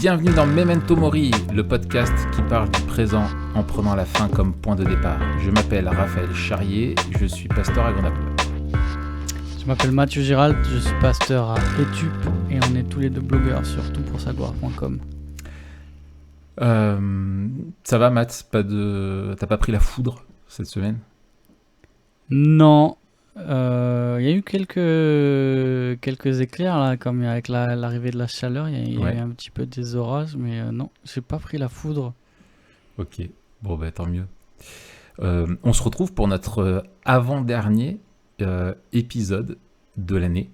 Bienvenue dans Memento Mori, le podcast qui parle du présent en prenant la fin comme point de départ. Je m'appelle Raphaël Charrier, je suis pasteur à Grenoble. Je m'appelle Mathieu Giralt, je suis pasteur à Etup et on est tous les deux blogueurs sur toutpoursagloire.com. Ça va Matt, t'as pas pris la foudre cette semaine? Non, il y a eu quelques éclairs là, comme avec l'arrivée de la chaleur, il y a eu un petit peu des orages, mais non, j'ai pas pris la foudre. Ok, bon bah tant mieux. On se retrouve pour notre avant-dernier épisode de l'année.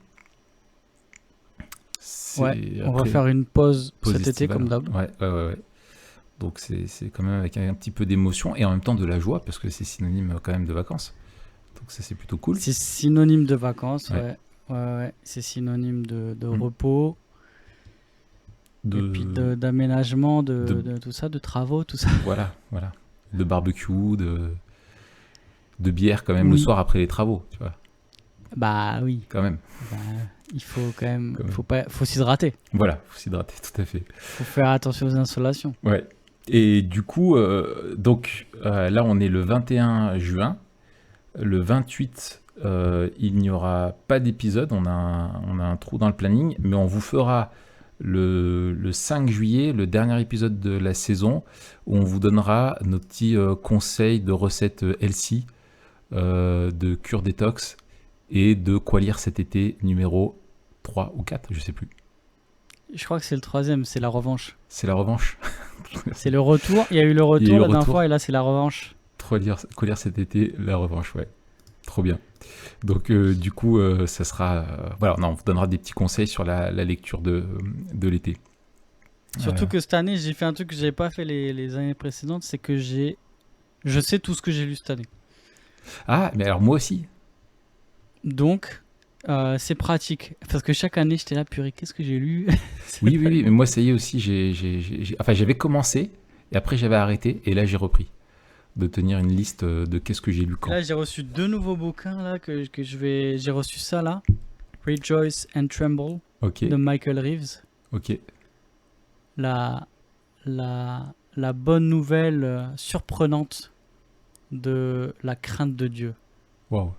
On va faire une pause cet été comme d'hab. Ouais. Donc c'est quand même avec un petit peu d'émotion et en même temps de la joie parce que c'est synonyme quand même de vacances. Donc ça c'est plutôt cool. C'est synonyme de vacances, ouais. C'est synonyme de repos. Et puis d'aménagement, de tout ça, de travaux, tout ça. Voilà. De barbecue, de bière quand même le soir après les travaux, tu vois. Bah oui. Quand même. Bah, il faut quand même, faut s'hydrater. Voilà, faut s'hydrater, tout à fait. Faut faire attention aux insolations. Ouais. Et du coup, là on est le 21 juin. Le 28, il n'y aura pas d'épisode, on a un trou dans le planning, mais on vous fera le 5 juillet, le dernier épisode de la saison, où on vous donnera nos petits conseils de recettes healthy, de cure détox et de quoi lire cet été numéro 3 ou 4, je sais plus. Je crois que c'est le 3e, c'est la revanche. C'est la revanche. C'est le retour, il y a eu le retour la dernière fois et là c'est la revanche. Quoi lire cet été, la revanche, ouais. Trop bien. Donc du coup, ça sera... on vous donnera des petits conseils sur la lecture de l'été. Surtout que cette année, j'ai fait un truc que j'avais pas fait les années précédentes, c'est que je sais tout ce que j'ai lu cette année. Ah, mais alors moi aussi. Donc, c'est pratique. Parce que chaque année, j'étais là, purée, qu'est-ce que j'ai lu? Oui, mais moi, ça y est aussi, j'avais commencé, et après j'avais arrêté, et là j'ai repris. De tenir une liste de qu'est-ce que j'ai lu quand. Là, j'ai reçu 2 nouveaux bouquins là j'ai reçu ça là, Rejoice and Tremble de Michael Reeves. Ok. La bonne nouvelle surprenante de la crainte de Dieu. Waouh,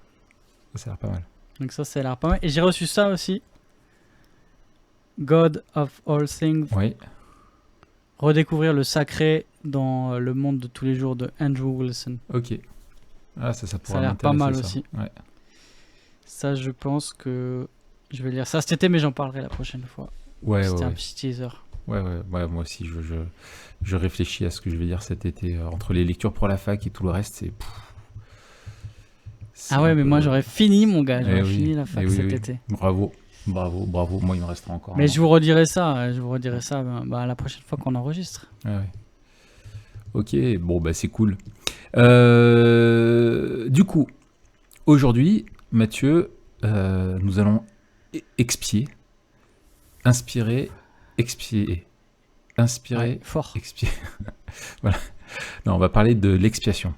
ça a l'air pas mal. Donc ça a l'air pas mal. Et j'ai reçu ça aussi, God of All Things. Oui. Redécouvrir le sacré dans le monde de tous les jours de Andrew Wilson. Ok. Ah, ça pourrait m'intéresser. Ça a l'air pas mal ça. aussi. Ouais. Ça, je pense que je vais lire ça cet été, mais j'en parlerai la prochaine fois. C'était un petit teaser. Ouais, moi aussi, je réfléchis à ce que je vais lire cet été. Entre les lectures pour la fac et tout le reste, c'est ah ouais, mais moi, j'aurais fini, mon gars. J'aurais fini la fac cet été. Bravo. Moi, il me restera encore. Mais je vous redirai ça. La prochaine fois qu'on enregistre. Ouais. Ok, bon, bah c'est cool. Du coup, aujourd'hui, Mathieu, nous allons inspirer, fort. expier. Voilà. Non, on va parler de l'expiation.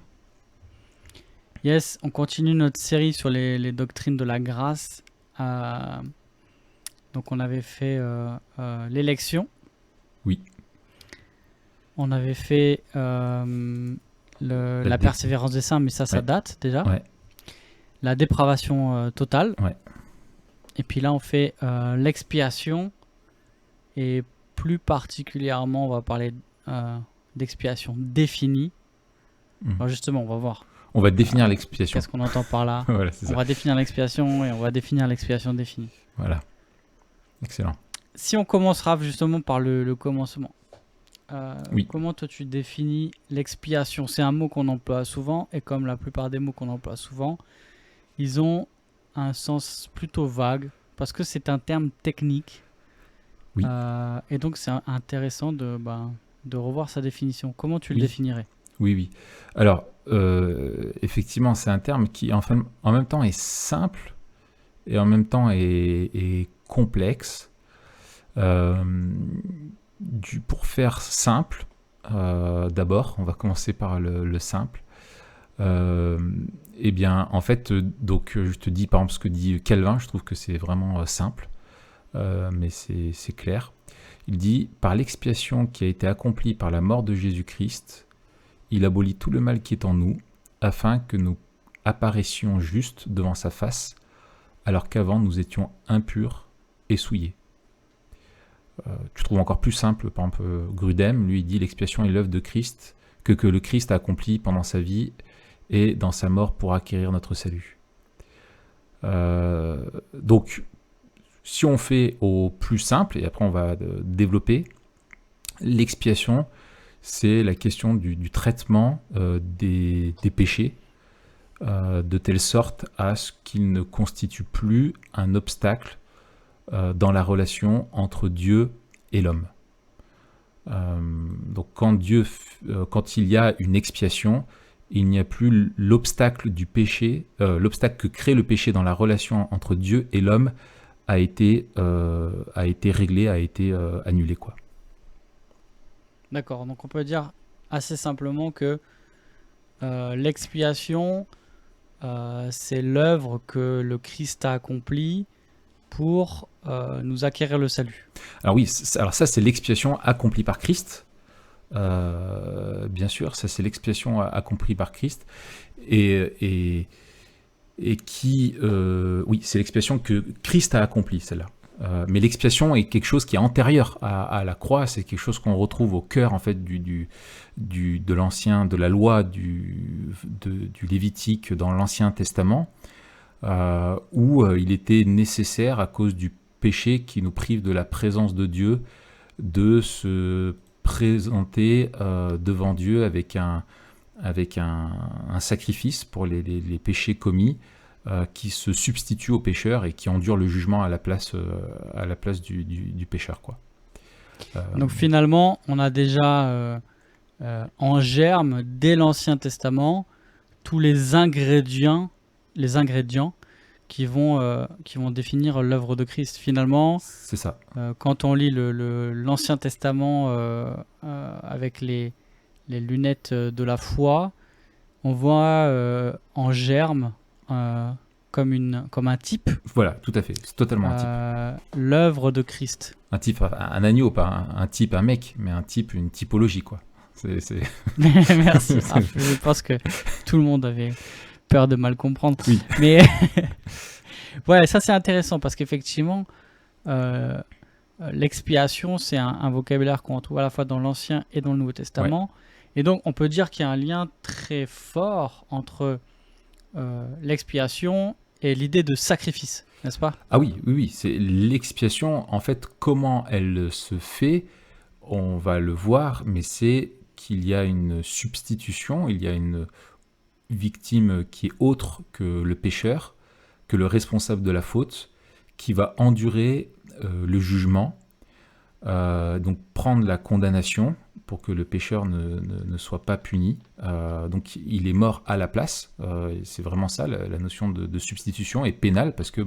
Yes, on continue notre série sur les doctrines de la grâce. Donc on avait fait l'élection. Oui. On avait fait la persévérance des saints, mais ça date déjà. Ouais. La dépravation totale. Ouais. Et puis là, on fait l'expiation. Et plus particulièrement, on va parler d'expiation définie. Alors justement, on va voir. On va définir l'expiation. Qu'est-ce qu'on entend par là? Voilà, on va définir l'expiation et on va définir l'expiation définie. Voilà. Excellent. Si on commencera justement par le commencement. Oui. Comment toi tu définis l'expiation? C'est un mot qu'on emploie souvent et comme la plupart des mots qu'on emploie souvent, ils ont un sens plutôt vague parce que c'est un terme technique. Oui. Et donc c'est intéressant de revoir sa définition. Comment tu le définirais? Oui. Alors, effectivement, c'est un terme qui en même temps est simple et en même temps est complexe. Pour faire simple, d'abord, on va commencer par le simple. Eh bien, en fait, donc je te dis par exemple ce que dit Calvin, je trouve que c'est vraiment simple, mais c'est clair. Il dit « Par l'expiation qui a été accomplie par la mort de Jésus-Christ, il abolit tout le mal qui est en nous, afin que nous apparaissions justes devant sa face, alors qu'avant nous étions impurs et souillés. » Tu trouves encore plus simple, par exemple, Grudem, lui, il dit « L'expiation est l'œuvre de Christ, que le Christ a accompli pendant sa vie et dans sa mort pour acquérir notre salut. » Donc, si on fait au plus simple, et après on va développer, l'expiation, c'est la question du traitement des péchés, de telle sorte à ce qu'ils ne constituent plus un obstacle dans la relation entre Dieu et l'homme. Donc quand il y a une expiation, il n'y a plus l'obstacle du péché, l'obstacle que crée le péché dans la relation entre Dieu et l'homme a été réglé, a été annulé, quoi. D'accord, donc on peut dire assez simplement que l'expiation, c'est l'œuvre que le Christ a accomplie pour nous acquérir le salut. Alors oui, alors ça c'est l'expiation accomplie par Christ. Bien sûr, ça c'est l'expiation accomplie par Christ. Et qui... oui, c'est l'expiation que Christ a accomplie, celle-là. Mais l'expiation est quelque chose qui est antérieur à la croix, c'est quelque chose qu'on retrouve au cœur en fait de l'ancien, de la loi du Lévitique dans l'Ancien Testament, où il était nécessaire à cause du péché qui nous prive de la présence de Dieu, de se présenter devant Dieu avec un sacrifice pour les péchés commis, qui se substitue au pécheur et qui endure le jugement à la place du pécheur, quoi. Donc finalement, on a déjà en germe, dès l'Ancien Testament, tous les ingrédients qui vont définir l'œuvre de Christ. Finalement, c'est ça. Quand on lit l'Ancien Testament avec les lunettes de la foi, on voit en germe, comme un type. Voilà, tout à fait, c'est totalement un type. L'œuvre de Christ. Un type, un agneau, pas un type, un mec, mais un type, une typologie, quoi. Merci. Je pense que tout le monde avait peur de mal comprendre. Oui. Mais ouais, ça c'est intéressant parce qu'effectivement, l'expiation, c'est un vocabulaire qu'on retrouve à la fois dans l'Ancien et dans le Nouveau Testament. Ouais. Et donc, on peut dire qu'il y a un lien très fort entre l'expiation et l'idée de sacrifice, n'est-ce pas? Ah oui, c'est l'expiation. En fait, comment elle se fait, on va le voir, mais c'est qu'il y a une substitution, il y a une victime qui est autre que le pécheur, que le responsable de la faute, qui va endurer le jugement, donc prendre la condamnation pour que le pécheur ne soit pas puni. Donc il est mort à la place. C'est vraiment ça, la notion de substitution est pénale parce que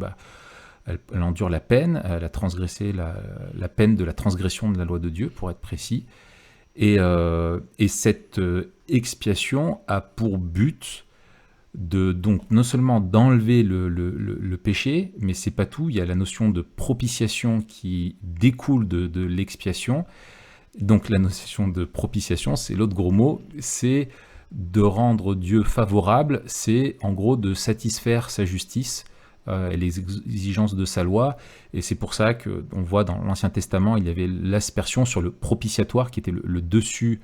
elle endure la peine, elle a transgressé la peine de la transgression de la loi de Dieu, pour être précis. Et cette expiation a pour but donc non seulement d'enlever le péché, mais c'est pas tout. Il y a la notion de propitiation qui découle de l'expiation. Donc la notion de propitiation, c'est l'autre gros mot, c'est de rendre Dieu favorable, c'est en gros de satisfaire sa justice et les exigences de sa loi. Et c'est pour ça qu'on voit dans l'Ancien Testament, il y avait l'aspersion sur le propitiatoire qui était le dessus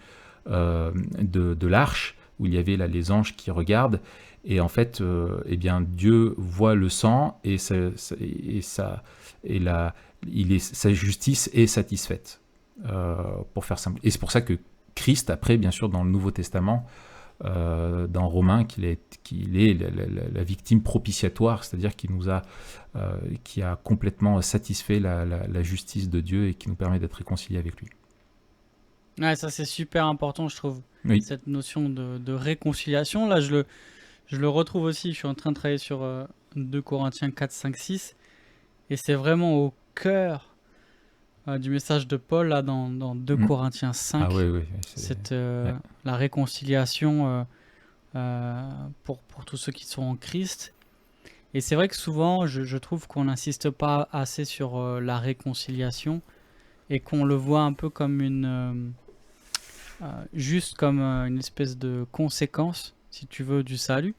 de l'arche, où il y avait là les anges qui regardent. Et en fait, eh bien, Dieu voit le sang et sa justice est satisfaite, pour faire simple. Et c'est pour ça que Christ, après, bien sûr, dans le Nouveau Testament, dans Romains, qu'il est la victime propitiatoire, c'est-à-dire qui a complètement satisfait la justice de Dieu et qui nous permet d'être réconciliés avec lui. Ouais, ça c'est super important, je trouve, oui. Cette notion de réconciliation. Là, je le retrouve aussi, je suis en train de travailler sur 2 Corinthiens 4, 5, 6, et c'est vraiment au cœur du message de Paul, là, dans 2 Corinthiens 5, la réconciliation pour tous ceux qui sont en Christ. Et c'est vrai que souvent, je trouve qu'on n'insiste pas assez sur la réconciliation, et qu'on le voit un peu comme juste comme une espèce de conséquence, si tu veux, du salut,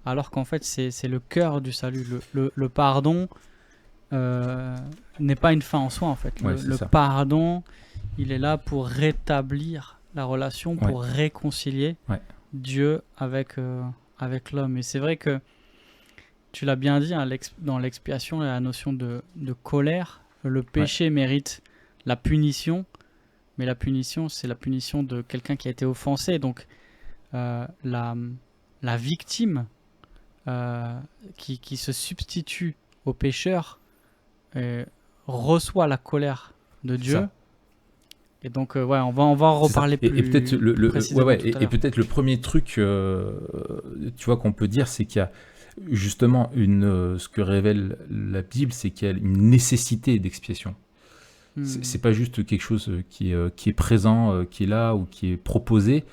alors qu'en fait c'est le cœur du salut. Le pardon n'est pas une fin en soi en fait. Le pardon, il est là pour rétablir la relation, pour réconcilier Dieu avec l'homme. Et c'est vrai que tu l'as bien dit, hein, dans l'expiation, la notion de colère, le péché mérite la punition, mais la punition, c'est la punition de quelqu'un qui a été offensé. Donc la victime qui se substitue au pécheur reçoit la colère de Dieu. Et donc, on va en reparler plus et peut-être précisément tout à l'heure. Et peut-être le premier truc, tu vois, qu'on peut dire, c'est qu'il y a justement ce que révèle la Bible, c'est qu'il y a une nécessité d'expiation. C'est pas juste quelque chose qui est présent, qui est là ou qui est proposé.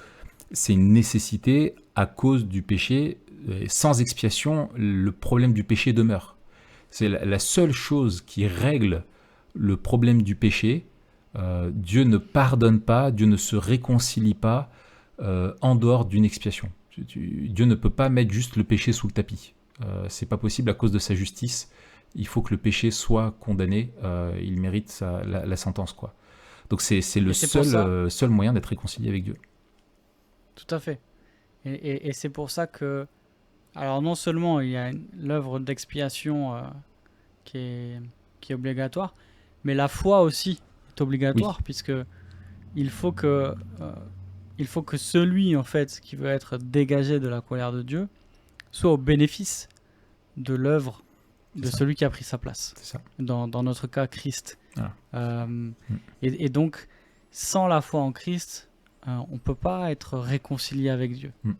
C'est une nécessité à cause du péché. Sans expiation, le problème du péché demeure. C'est la seule chose qui règle le problème du péché. Dieu ne pardonne pas, Dieu ne se réconcilie pas en dehors d'une expiation. Dieu ne peut pas mettre juste le péché sous le tapis. C'est pas possible à cause de sa justice. Il faut que le péché soit condamné. Il mérite la sentence, quoi. Donc c'est le seul moyen d'être réconcilié avec Dieu. Tout à fait. Et c'est pour ça que, alors non seulement il y a l'œuvre d'expiation qui est obligatoire, mais la foi aussi est obligatoire, puisque il faut que celui en fait qui veut être dégagé de la colère de Dieu soit au bénéfice de l'œuvre de celui qui a pris sa place. C'est ça. Dans notre cas, Christ. Et donc, sans la foi en Christ, on ne peut pas être réconcilié avec Dieu. Il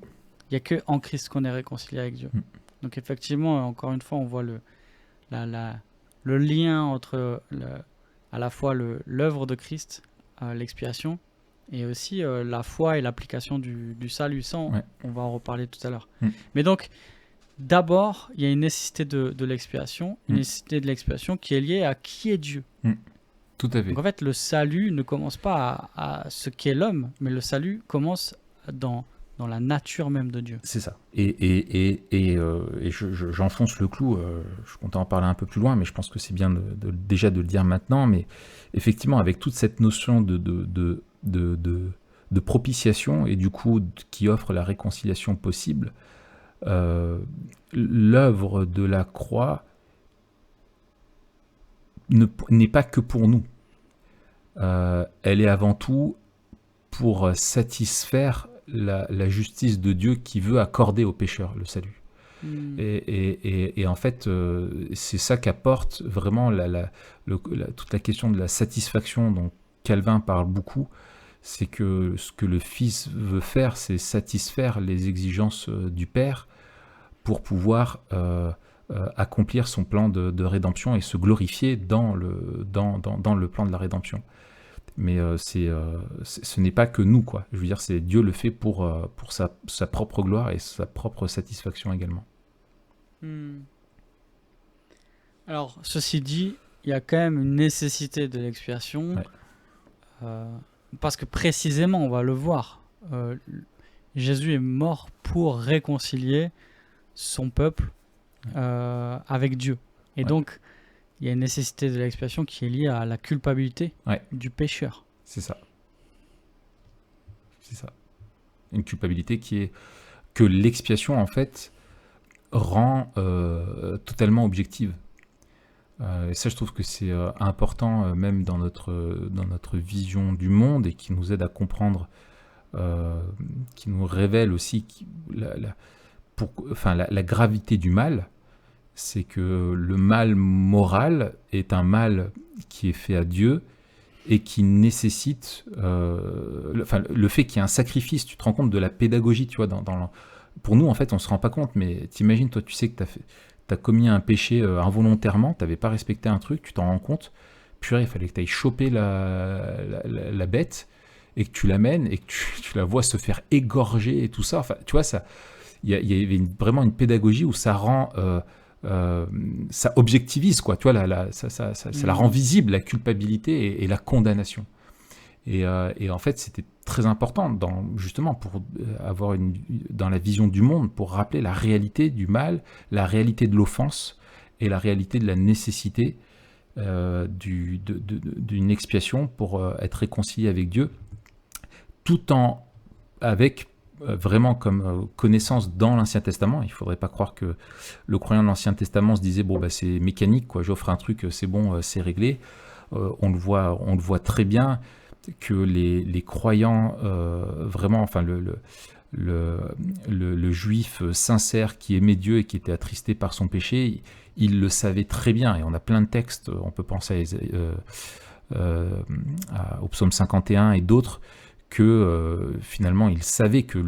n'y a qu'en Christ qu'on est réconcilié avec Dieu. Donc effectivement, encore une fois, on voit le lien entre à la fois l'œuvre de Christ, l'expiation, et aussi la foi et l'application du salut. Ça, on va en reparler tout à l'heure. Mais donc, d'abord, il y a une nécessité de l'expiation, une nécessité de l'expiation qui est liée à qui est Dieu. Tout à fait. Donc en fait, le salut ne commence pas à ce qu'est l'homme, mais le salut commence dans la nature même de Dieu. C'est ça. Et j'enfonce le clou, je comptais en parler un peu plus loin, mais je pense que c'est bien déjà de le dire maintenant. Mais effectivement, avec toute cette notion de propitiation, et du coup, qui offre la réconciliation possible, l'œuvre de la croix n'est pas que pour nous. Elle est avant tout pour satisfaire la justice de Dieu qui veut accorder aux pécheurs le salut. Et en fait, c'est ça qu'apporte vraiment toute la question de la satisfaction dont Calvin parle beaucoup. C'est que ce que le Fils veut faire, c'est satisfaire les exigences du Père pour pouvoir accomplir son plan de rédemption et se glorifier dans le plan de la rédemption. Mais ce n'est pas que nous, quoi. Je veux dire, c'est Dieu le fait pour sa propre gloire et sa propre satisfaction également. Alors, ceci dit, il y a quand même une nécessité de l'expiation, parce que précisément, on va le voir, Jésus est mort pour réconcilier son peuple avec Dieu. Et donc, il y a une nécessité de l'expiation qui est liée à la culpabilité du pécheur. C'est ça. C'est ça. Une culpabilité que l'expiation, en fait, rend totalement objective. Et ça, je trouve que c'est important, même dans notre vision du monde, et qui nous aide à comprendre, qui nous révèle aussi la gravité du mal. C'est que le mal moral est un mal qui est fait à Dieu et qui nécessite le fait qu'il y ait un sacrifice. Tu te rends compte de la pédagogie, tu vois, pour nous, en fait, on se rend pas compte, mais t'imagines, toi, tu sais que t'as commis un péché involontairement, t'avais pas respecté un truc, tu t'en rends compte, purée, il fallait que t'ailles choper la bête et que tu l'amènes et que tu la vois se faire égorger et tout ça. Enfin, tu vois, il y avait vraiment une pédagogie où ça rend ça objectivise, quoi. Tu vois, ça la rend visible, la culpabilité et la condamnation. Et en fait, c'était très important, justement, pour avoir dans la vision du monde, pour rappeler la réalité du mal, la réalité de l'offense et la réalité de la nécessité d'une expiation pour être réconcilié avec Dieu, tout avec vraiment comme connaissance dans l'Ancien Testament. Il ne faudrait pas croire que le croyant de l'Ancien Testament se disait bon, bah, c'est mécanique, quoi, j'offre un truc, c'est bon, c'est réglé. On le voit très bien que les croyants, vraiment, enfin le juif sincère qui aimait Dieu et qui était attristé par son péché, il le savait très bien. Et on a plein de textes, on peut penser au psaume 51 et d'autres, que finalement il savait que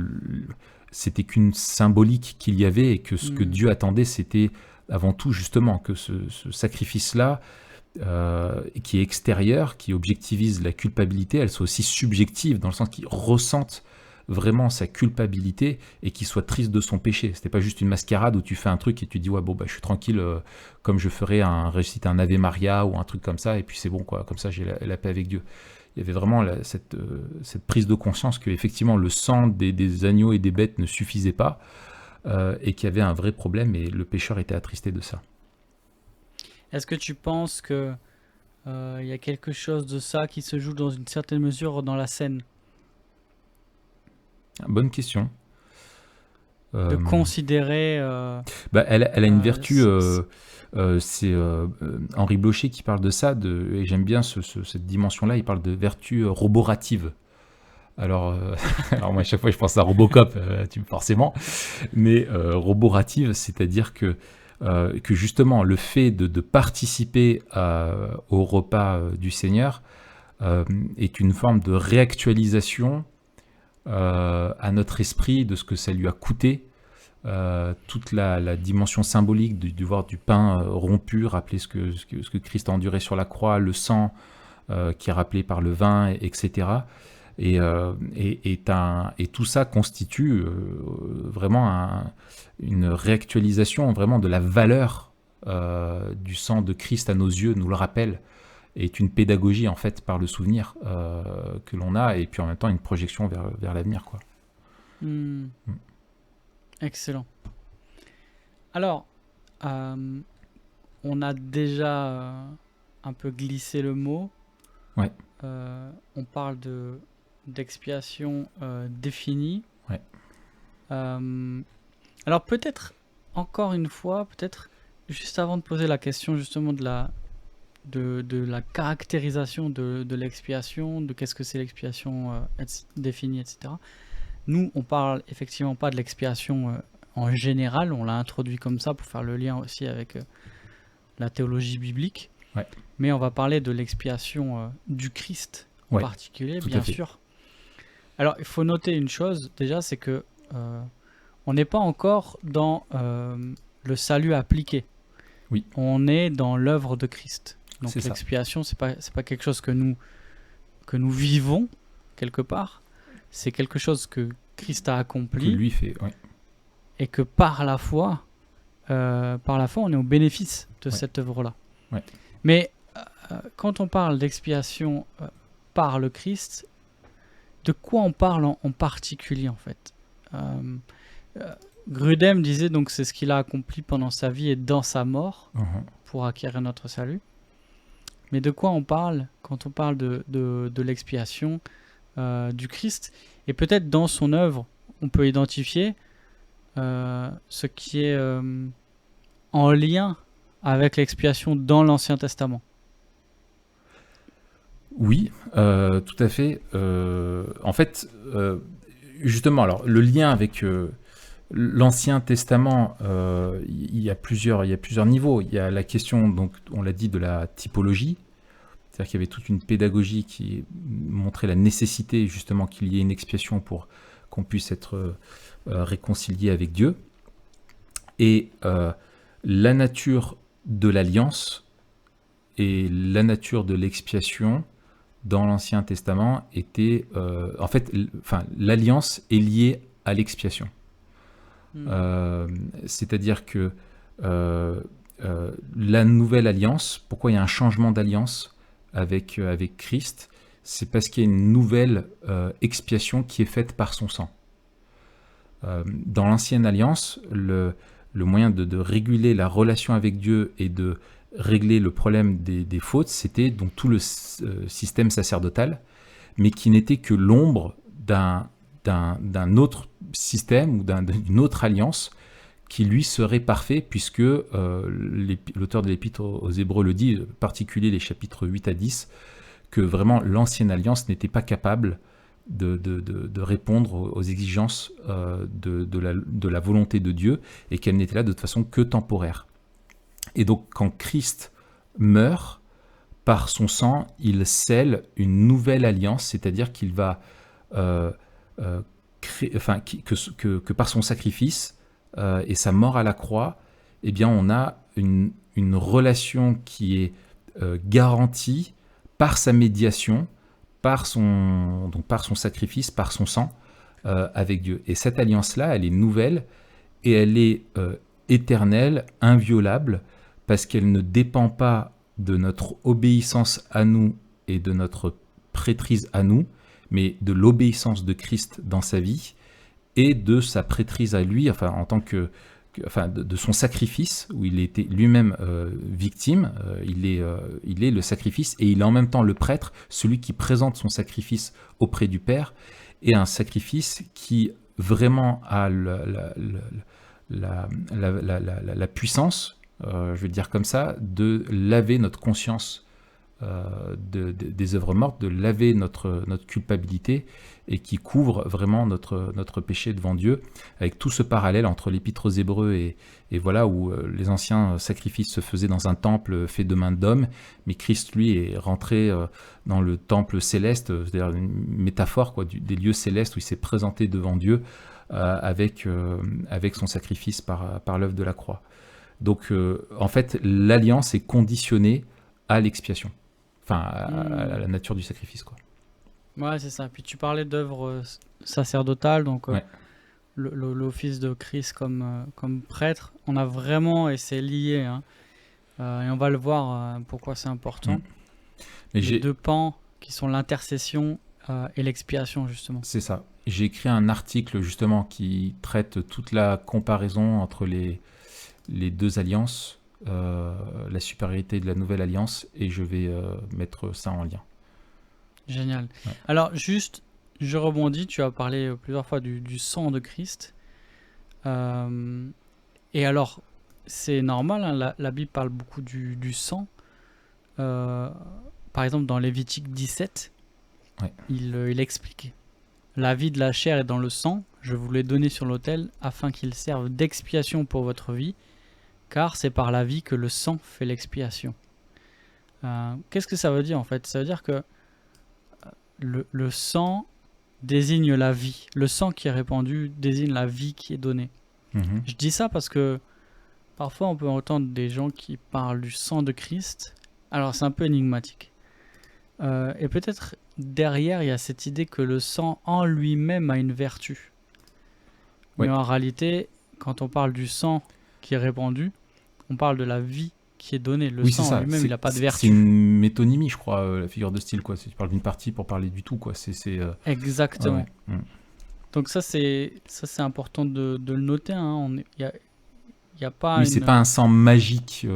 c'était qu'une symbolique qu'il y avait et que ce que Dieu attendait, c'était avant tout justement que ce sacrifice-là, qui est extérieur, qui objectivise la culpabilité, elle soit aussi subjective, dans le sens qu'il ressente vraiment sa culpabilité et qu'il soit triste de son péché. C'était pas juste une mascarade où tu fais un truc et tu dis ouais bon bah je suis tranquille, comme je ferais réciter un Ave Maria ou un truc comme ça, et puis c'est bon, quoi, comme ça j'ai la paix avec Dieu. Il y avait vraiment cette prise de conscience que effectivement le sang des agneaux et des bêtes ne suffisait pas, et qu'il y avait un vrai problème, et le pécheur était attristé de ça. Est-ce que tu penses que il y a quelque chose de ça qui se joue dans une certaine mesure dans la scène? Bonne question. De considérer... elle a une vertu, c'est Henri Blocher qui parle de ça, et j'aime bien cette dimension-là, il parle de vertu roborative. Alors moi à chaque fois je pense à Robocop, forcément, mais roborative, c'est-à-dire que justement le fait de participer au repas du Seigneur est une forme de réactualisation à notre esprit de ce que ça lui a coûté, toute la dimension symbolique du voir du pain rompu, rappeler ce que Christ a enduré sur la croix, le sang qui est rappelé par le vin, etc. Et tout ça constitue vraiment une réactualisation vraiment de la valeur du sang de Christ à nos yeux, nous le rappelle, est une pédagogie en fait par le souvenir que l'on a, et puis en même temps une projection vers l'avenir, quoi. Excellent. Alors, on a déjà un peu glissé le mot. Ouais. On parle d'expiation définie. Ouais. Alors peut-être, encore une fois, peut-être juste avant de poser la question justement de la caractérisation de l'expiation, de qu'est-ce que c'est l'expiation définie, etc. Nous, on parle effectivement pas de l'expiation en général, on l'a introduit comme ça pour faire le lien aussi avec la théologie biblique. Ouais. Mais on va parler de l'expiation du Christ en particulier, bien sûr. Alors, il faut noter une chose, déjà, c'est que on n'est pas encore dans le salut appliqué. Oui. On est dans l'œuvre de Christ. Donc c'est l'expiation, c'est pas quelque chose que nous vivons quelque part. C'est quelque chose que Christ a accompli. Que lui fait, oui. Et que par la foi, on est au bénéfice de cette œuvre-là. Ouais. Mais quand on parle d'expiation par le Christ, de quoi on parle en particulier en fait? Grudem disait donc c'est ce qu'il a accompli pendant sa vie et dans sa mort pour acquérir notre salut. Mais de quoi on parle quand on parle de l'expiation du Christ? Et peut-être dans son œuvre, on peut identifier ce qui est en lien avec l'expiation dans l'Ancien Testament. Oui, tout à fait. En fait, justement, alors le lien avec l'Ancien Testament, il y a plusieurs niveaux. Il y a la question, donc on l'a dit, de la typologie, c'est-à-dire qu'il y avait toute une pédagogie qui montrait la nécessité justement qu'il y ait une expiation pour qu'on puisse être réconcilié avec Dieu. Et la nature de l'alliance et la nature de l'expiation dans l'Ancien Testament était... en fait, l'alliance est liée à l'expiation. C'est-à-dire que la nouvelle alliance, pourquoi il y a un changement d'alliance avec Christ, c'est parce qu'il y a une nouvelle expiation qui est faite par son sang. Dans l'ancienne alliance, le moyen de réguler la relation avec Dieu et de régler le problème des fautes, c'était donc tout le système sacerdotal, mais qui n'était que l'ombre d'un autre système ou d'une autre alliance qui lui serait parfait, puisque l'auteur de l'Épître aux Hébreux le dit, en particulier les chapitres 8 à 10, que vraiment l'ancienne alliance n'était pas capable de répondre aux exigences de la volonté de Dieu, et qu'elle n'était là de toute façon que temporaire. Et donc quand Christ meurt, par son sang, il scelle une nouvelle alliance, c'est-à-dire qu'il va que par son sacrifice et sa mort à la croix, eh bien on a une relation qui est garantie par sa médiation, par son sacrifice, par son sang avec Dieu. Et cette alliance-là, elle est nouvelle et elle est éternelle, inviolable, parce qu'elle ne dépend pas de notre obéissance à nous et de notre prêtrise à nous, mais de l'obéissance de Christ dans sa vie et de sa prêtrise à lui, enfin en tant de son sacrifice, où il était lui-même victime, il est le sacrifice, et il est en même temps le prêtre, celui qui présente son sacrifice auprès du Père, et un sacrifice qui vraiment a la puissance, je vais dire comme ça, de laver notre conscience des œuvres mortes, de laver notre culpabilité, et qui couvre vraiment notre péché devant Dieu, avec tout ce parallèle entre l'Épître aux Hébreux et voilà, où les anciens sacrifices se faisaient dans un temple fait de mains d'hommes, mais Christ, lui, est rentré dans le temple céleste, c'est-à-dire une métaphore des lieux célestes, où il s'est présenté devant Dieu avec son sacrifice par l'œuvre de la croix. Donc, en fait, l'alliance est conditionnée à l'expiation, à la nature du sacrifice, quoi. Ouais, c'est ça. Puis tu parlais d'œuvre sacerdotale, donc Ouais. l'office de Christ comme prêtre, on a vraiment, et c'est lié, hein, et on va le voir pourquoi c'est important, les deux pans qui sont l'intercession et l'expiation, justement. C'est ça. J'ai écrit un article, justement, qui traite toute la comparaison entre les deux alliances, la supériorité de la nouvelle alliance, et je vais mettre ça en lien. Génial. Ouais. Alors, juste, je rebondis, tu as parlé plusieurs fois du sang de Christ. Et alors, c'est normal, hein, la Bible parle beaucoup du sang. Par exemple, dans Lévitique 17, ouais. il explique: la vie de la chair est dans le sang, je vous l'ai donné sur l'autel, afin qu'il serve d'expiation pour votre vie, car c'est par la vie que le sang fait l'expiation. Qu'est-ce que ça veut dire en fait? Ça veut dire que le sang désigne la vie. Le sang qui est répandu désigne la vie qui est donnée. Mm-hmm. Je dis ça parce que parfois on peut entendre des gens qui parlent du sang de Christ. Alors c'est un peu énigmatique. Et peut-être derrière il y a cette idée que le sang en lui-même a une vertu. Ouais. Mais en réalité, quand on parle du sang qui est répandu, on parle de la vie qui est donnée. Le sang en lui-même, il n'a pas de vertu. C'est une métonymie, je crois, la figure de style, quoi. Tu parles d'une partie pour parler du tout, quoi. Exactement. Ouais. Donc ça c'est important de le noter, hein. Il y a pas c'est pas un sang magique.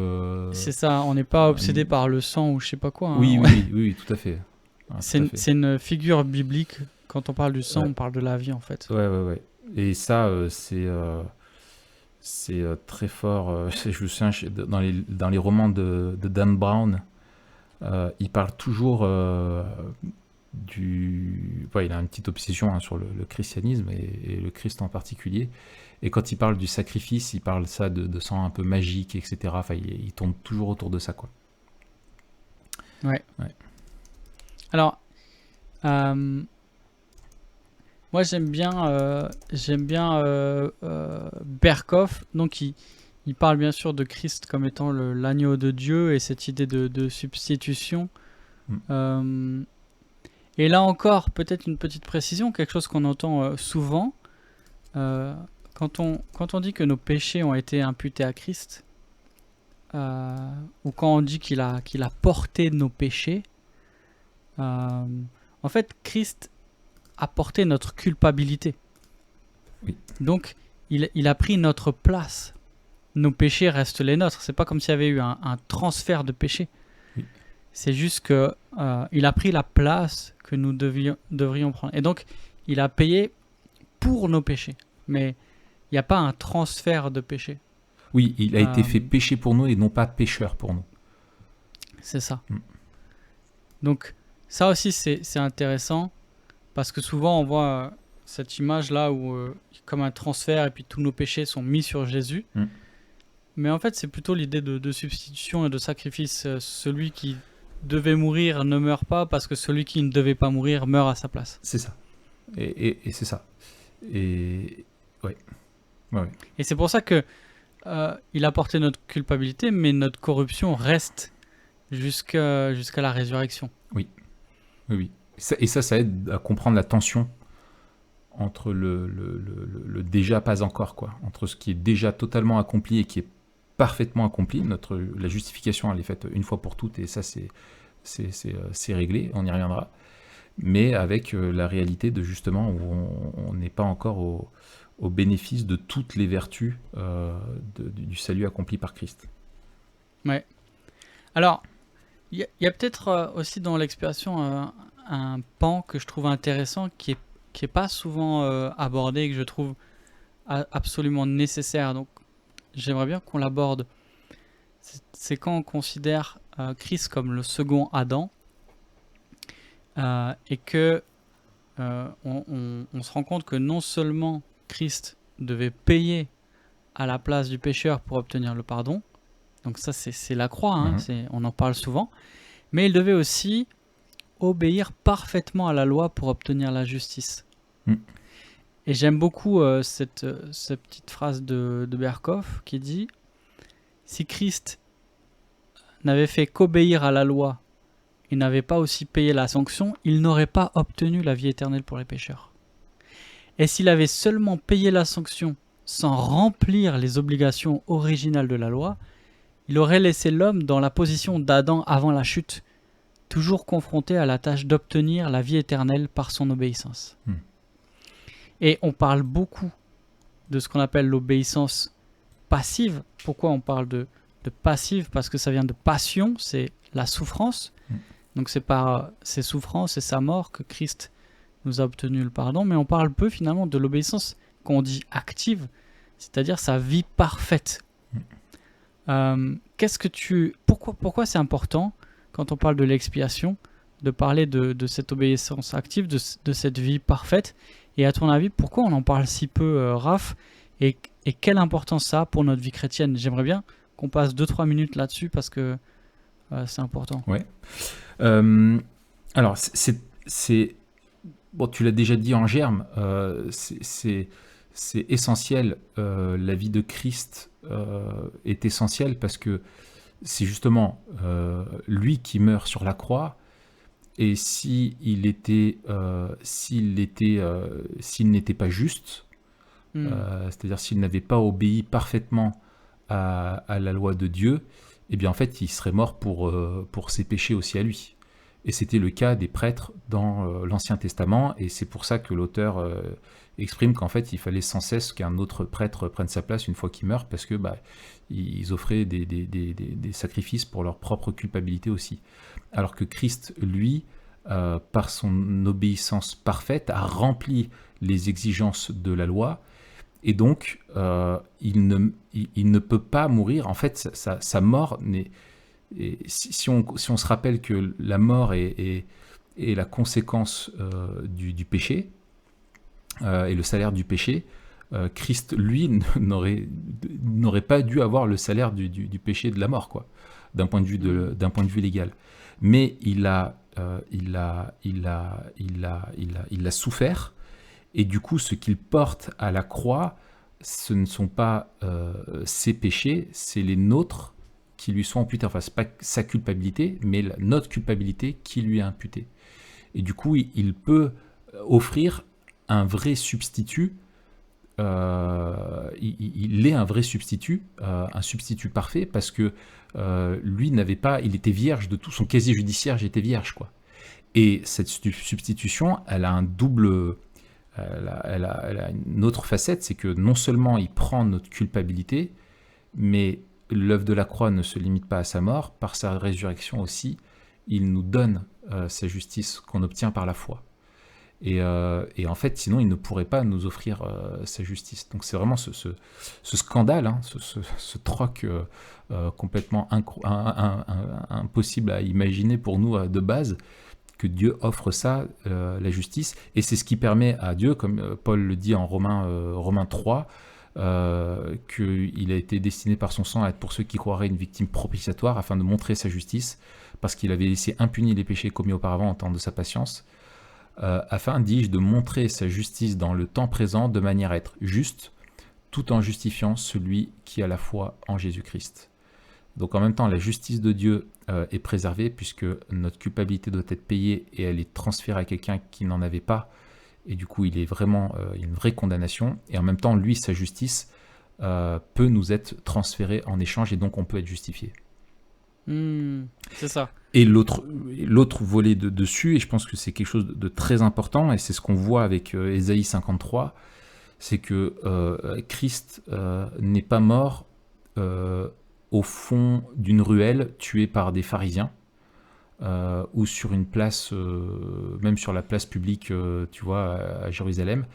C'est ça, on n'est pas obsédé par le sang ou je sais pas quoi. Hein. Oui, tout à fait. Ouais, c'est une figure biblique. Quand on parle du sang, ouais. on parle de la vie, en fait. Ouais. Et ça, c'est très fort. Je me souviens, dans les romans de Dan Brown, il parle toujours il a une petite obsession, hein, sur le christianisme et le Christ en particulier. Et quand il parle du sacrifice, il parle ça de sang un peu magique, etc. Enfin, il tourne toujours autour de ça, quoi. Ouais. Alors, moi j'aime bien Berkhoff. Donc il parle bien sûr de Christ comme étant l'agneau de Dieu et cette idée de substitution. Et là encore, peut-être une petite précision, quelque chose qu'on entend souvent. Quand on dit que nos péchés ont été imputés à Christ, ou quand on dit qu'il a porté nos péchés, en fait, Christ a porté notre culpabilité. Oui. Donc, il a pris notre place. Nos péchés restent les nôtres. C'est pas comme s'il y avait eu un transfert de péché. Oui. C'est juste que il a pris la place que nous devrions prendre. Et donc, il a payé pour nos péchés. Mais il n'y a pas un transfert de péché. Oui, il a été fait péché pour nous et non pas pécheur pour nous. C'est ça. Donc, ça aussi, c'est intéressant parce que souvent, on voit cette image-là où comme un transfert et puis tous nos péchés sont mis sur Jésus. Mais en fait, c'est plutôt l'idée de substitution et de sacrifice. Celui qui devait mourir ne meurt pas parce que celui qui ne devait pas mourir meurt à sa place. C'est ça. Et c'est ça. Et ouais. Et c'est pour ça que il a porté notre culpabilité, mais notre corruption reste jusqu'à la résurrection. Oui. Et ça aide à comprendre la tension entre le déjà pas encore, quoi. Entre ce qui est déjà totalement accompli et qui est parfaitement accompli. La justification, elle est faite une fois pour toutes, et ça, c'est réglé, on y reviendra. Mais avec la réalité de justement où on n'est pas encore au bénéfice de toutes les vertus du salut accompli par Christ. Ouais. Alors, il y a peut-être aussi dans l'expiation un pan que je trouve intéressant qui est pas souvent abordé et que je trouve absolument nécessaire. Donc, j'aimerais bien qu'on l'aborde. C'est quand on considère Christ comme le second Adam et que on se rend compte que non seulement Christ devait payer à la place du pécheur pour obtenir le pardon, donc ça c'est la croix, hein, on en parle souvent, mais il devait aussi obéir parfaitement à la loi pour obtenir la justice. Et j'aime beaucoup cette petite phrase de Berkhof qui dit « Si Christ n'avait fait qu'obéir à la loi et n'avait pas aussi payé la sanction, il n'aurait pas obtenu la vie éternelle pour les pécheurs. Et s'il avait seulement payé la sanction sans remplir les obligations originales de la loi, il aurait laissé l'homme dans la position d'Adam avant la chute, toujours confronté à la tâche d'obtenir la vie éternelle par son obéissance. » Et on parle beaucoup de ce qu'on appelle l'obéissance passive. Pourquoi on parle de passive? Parce que ça vient de passion, c'est la souffrance. Donc c'est par ses souffrances et sa mort que Christ nous a obtenu le pardon. Mais on parle peu finalement de l'obéissance qu'on dit active, c'est-à-dire sa vie parfaite. Pourquoi c'est important quand on parle de l'expiation de parler de cette obéissance active, de cette vie parfaite? Et à ton avis, pourquoi on en parle si peu, Raph, et quelle importance ça a pour notre vie chrétienne? J'aimerais bien qu'on passe 2-3 minutes là-dessus parce que c'est important. Ouais. Alors, bon, tu l'as déjà dit en germe, c'est essentiel. La vie de Christ est essentielle parce que c'est justement lui qui meurt sur la croix. Et s'il n'était pas juste, c'est-à-dire s'il n'avait pas obéi parfaitement à la loi de Dieu, eh bien en fait il serait mort pour ses péchés aussi à lui. Et c'était le cas des prêtres dans l'Ancien Testament, et c'est pour ça que l'auteur exprime qu'en fait il fallait sans cesse qu'un autre prêtre prenne sa place une fois qu'il meurt, parce que ils offraient des sacrifices pour leur propre culpabilité aussi. Alors que Christ, lui, par son obéissance parfaite, a rempli les exigences de la loi, et donc il ne peut pas mourir. En fait, sa mort n'est... Si on se rappelle que la mort est la conséquence du péché, et le salaire du péché, Christ, lui, n'aurait pas dû avoir le salaire du péché de la mort, quoi, d'un point de vue légal. Mais il l'a souffert, et du coup, ce qu'il porte à la croix, ce ne sont pas ses péchés, c'est les nôtres qui lui sont imputés. Enfin, c'est pas sa culpabilité, mais notre culpabilité qui lui est imputée. Et du coup, il peut offrir un vrai substitut. Il il est un vrai substitut, un substitut parfait, parce que lui il était vierge de tout, son casier judiciaire était vierge, quoi. Et cette substitution, elle a un double, elle a une autre facette, c'est que non seulement il prend notre culpabilité, mais l'œuvre de la croix ne se limite pas à sa mort, par sa résurrection aussi, il nous donne sa justice qu'on obtient par la foi. Et en fait, sinon, il ne pourrait pas nous offrir sa justice. Donc c'est vraiment ce scandale, hein, ce troc complètement impossible à imaginer pour nous de base, que Dieu offre ça, la justice. Et c'est ce qui permet à Dieu, comme Paul le dit en Romains 3, qu'il a été destiné par son sang à être pour ceux qui croiraient une victime propitiatoire, afin de montrer sa justice, parce qu'il avait laissé impunis les péchés commis auparavant en temps de sa patience, afin, dis-je, de montrer sa justice dans le temps présent de manière à être juste, tout en justifiant celui qui a la foi en Jésus-Christ. Donc en même temps, la justice de Dieu est préservée, puisque notre culpabilité doit être payée et elle est transférée à quelqu'un qui n'en avait pas, et du coup il est vraiment il y a une vraie condamnation, et en même temps, lui, sa justice peut nous être transférée en échange, et donc on peut être justifié. C'est ça. Et l'autre volet dessus, et je pense que c'est quelque chose de très important, et c'est ce qu'on voit avec Ésaïe 53, c'est que Christ n'est pas mort au fond d'une ruelle, tué par des pharisiens, ou sur une place, même sur la place publique, tu vois, à Jérusalem.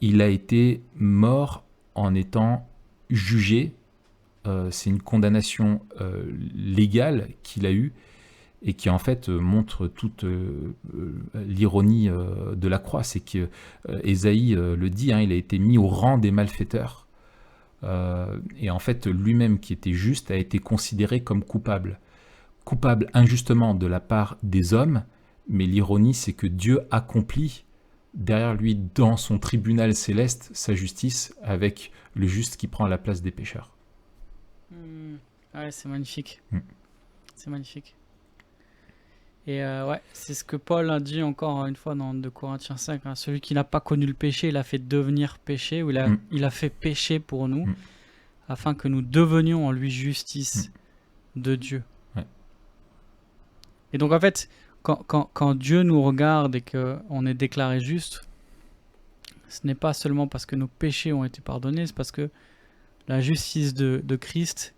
Il a été mort en étant jugé. C'est une condamnation légale qu'il a eue, et qui en fait montre toute l'ironie de la croix. C'est que Ésaïe le dit, hein, il a été mis au rang des malfaiteurs, et en fait lui-même qui était juste a été considéré comme coupable injustement de la part des hommes, mais l'ironie c'est que Dieu accomplit derrière lui dans son tribunal céleste sa justice, avec le juste qui prend la place des pécheurs. Ouais, c'est magnifique. C'est magnifique. Et ouais, c'est ce que Paul a dit encore une fois dans 2 Corinthiens 5. Hein, celui qui n'a pas connu le péché, il a fait devenir péché, ou il a fait péché pour nous, afin que nous devenions en lui justice de Dieu. Ouais. Et donc en fait, quand Dieu nous regarde et qu'on est déclaré juste, ce n'est pas seulement parce que nos péchés ont été pardonnés, c'est parce que la justice de Christ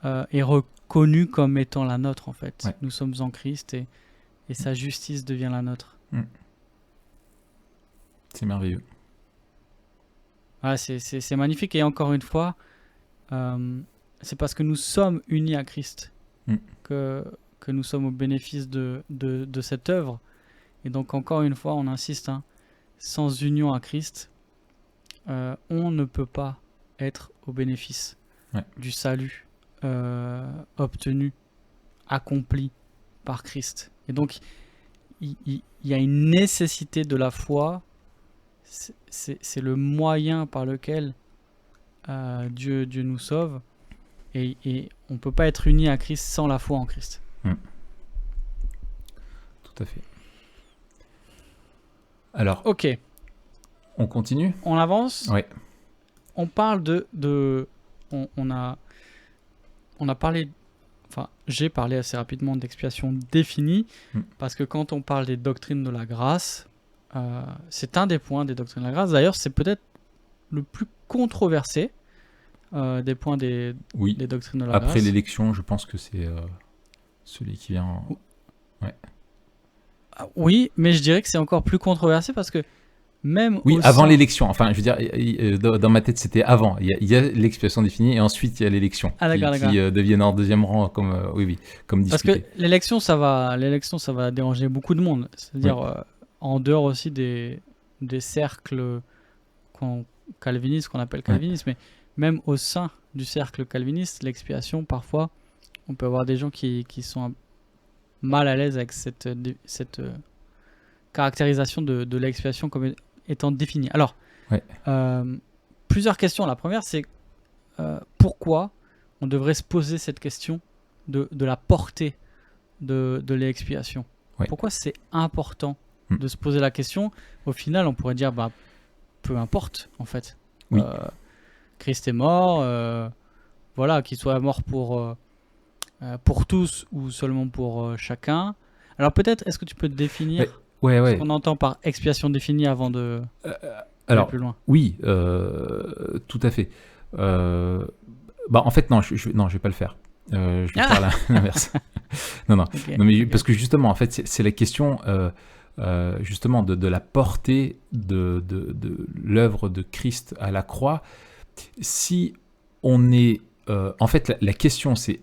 est reconnue comme étant la nôtre, en fait. Ouais. Nous sommes en Christ et sa justice devient la nôtre. C'est merveilleux. Ouais, c'est magnifique. Et encore une fois, c'est parce que nous sommes unis à Christ que nous sommes au bénéfice de cette œuvre. Et donc encore une fois, on insiste, hein, sans union à Christ, on ne peut pas être au bénéfice du salut obtenu, accompli par Christ. Et donc, il y a une nécessité de la foi. C'est le moyen par lequel Dieu nous sauve. Et on ne peut pas être uni à Christ sans la foi en Christ. Tout à fait. Alors, ok. On continue ? On avance ? Oui. On parle on a parlé, enfin, j'ai parlé assez rapidement d'expiation définie, parce que quand on parle des doctrines de la grâce, c'est un des points des doctrines de la grâce. D'ailleurs, c'est peut-être le plus controversé des points des doctrines de la grâce. Après l'élection, je pense que c'est celui qui vient... Ouais. Oui, mais je dirais que c'est encore plus controversé parce que même avant l'élection. Enfin, je veux dire, dans ma tête, c'était avant. Il y a l'expiation définie et ensuite il y a l'élection qui deviennent en deuxième rang, comme discuté. Parce que l'élection, ça va déranger beaucoup de monde. C'est-à-dire en dehors aussi des cercles calvinistes, qu'on appelle calvinistes, mais même au sein du cercle calviniste, l'expiation, parfois, on peut avoir des gens qui sont mal à l'aise avec cette caractérisation de l'expiation comme étant définie. Alors, plusieurs questions. La première, c'est pourquoi on devrait se poser cette question de la portée de l'expiation. Pourquoi c'est important de se poser la question ? Au final, on pourrait dire, peu importe, en fait. Christ est mort, voilà, qu'il soit mort pour tous ou seulement pour chacun. Alors peut-être, est-ce que tu peux définir ce qu'on entend par expiation définie avant de aller plus loin? Oui, tout à fait. En fait, non, je vais pas le faire. Je vais faire l'inverse. non, Okay, non, mais parce que justement, en fait, c'est la question justement de la portée de l'œuvre de Christ à la croix. Si on est... en fait, la question, c'est...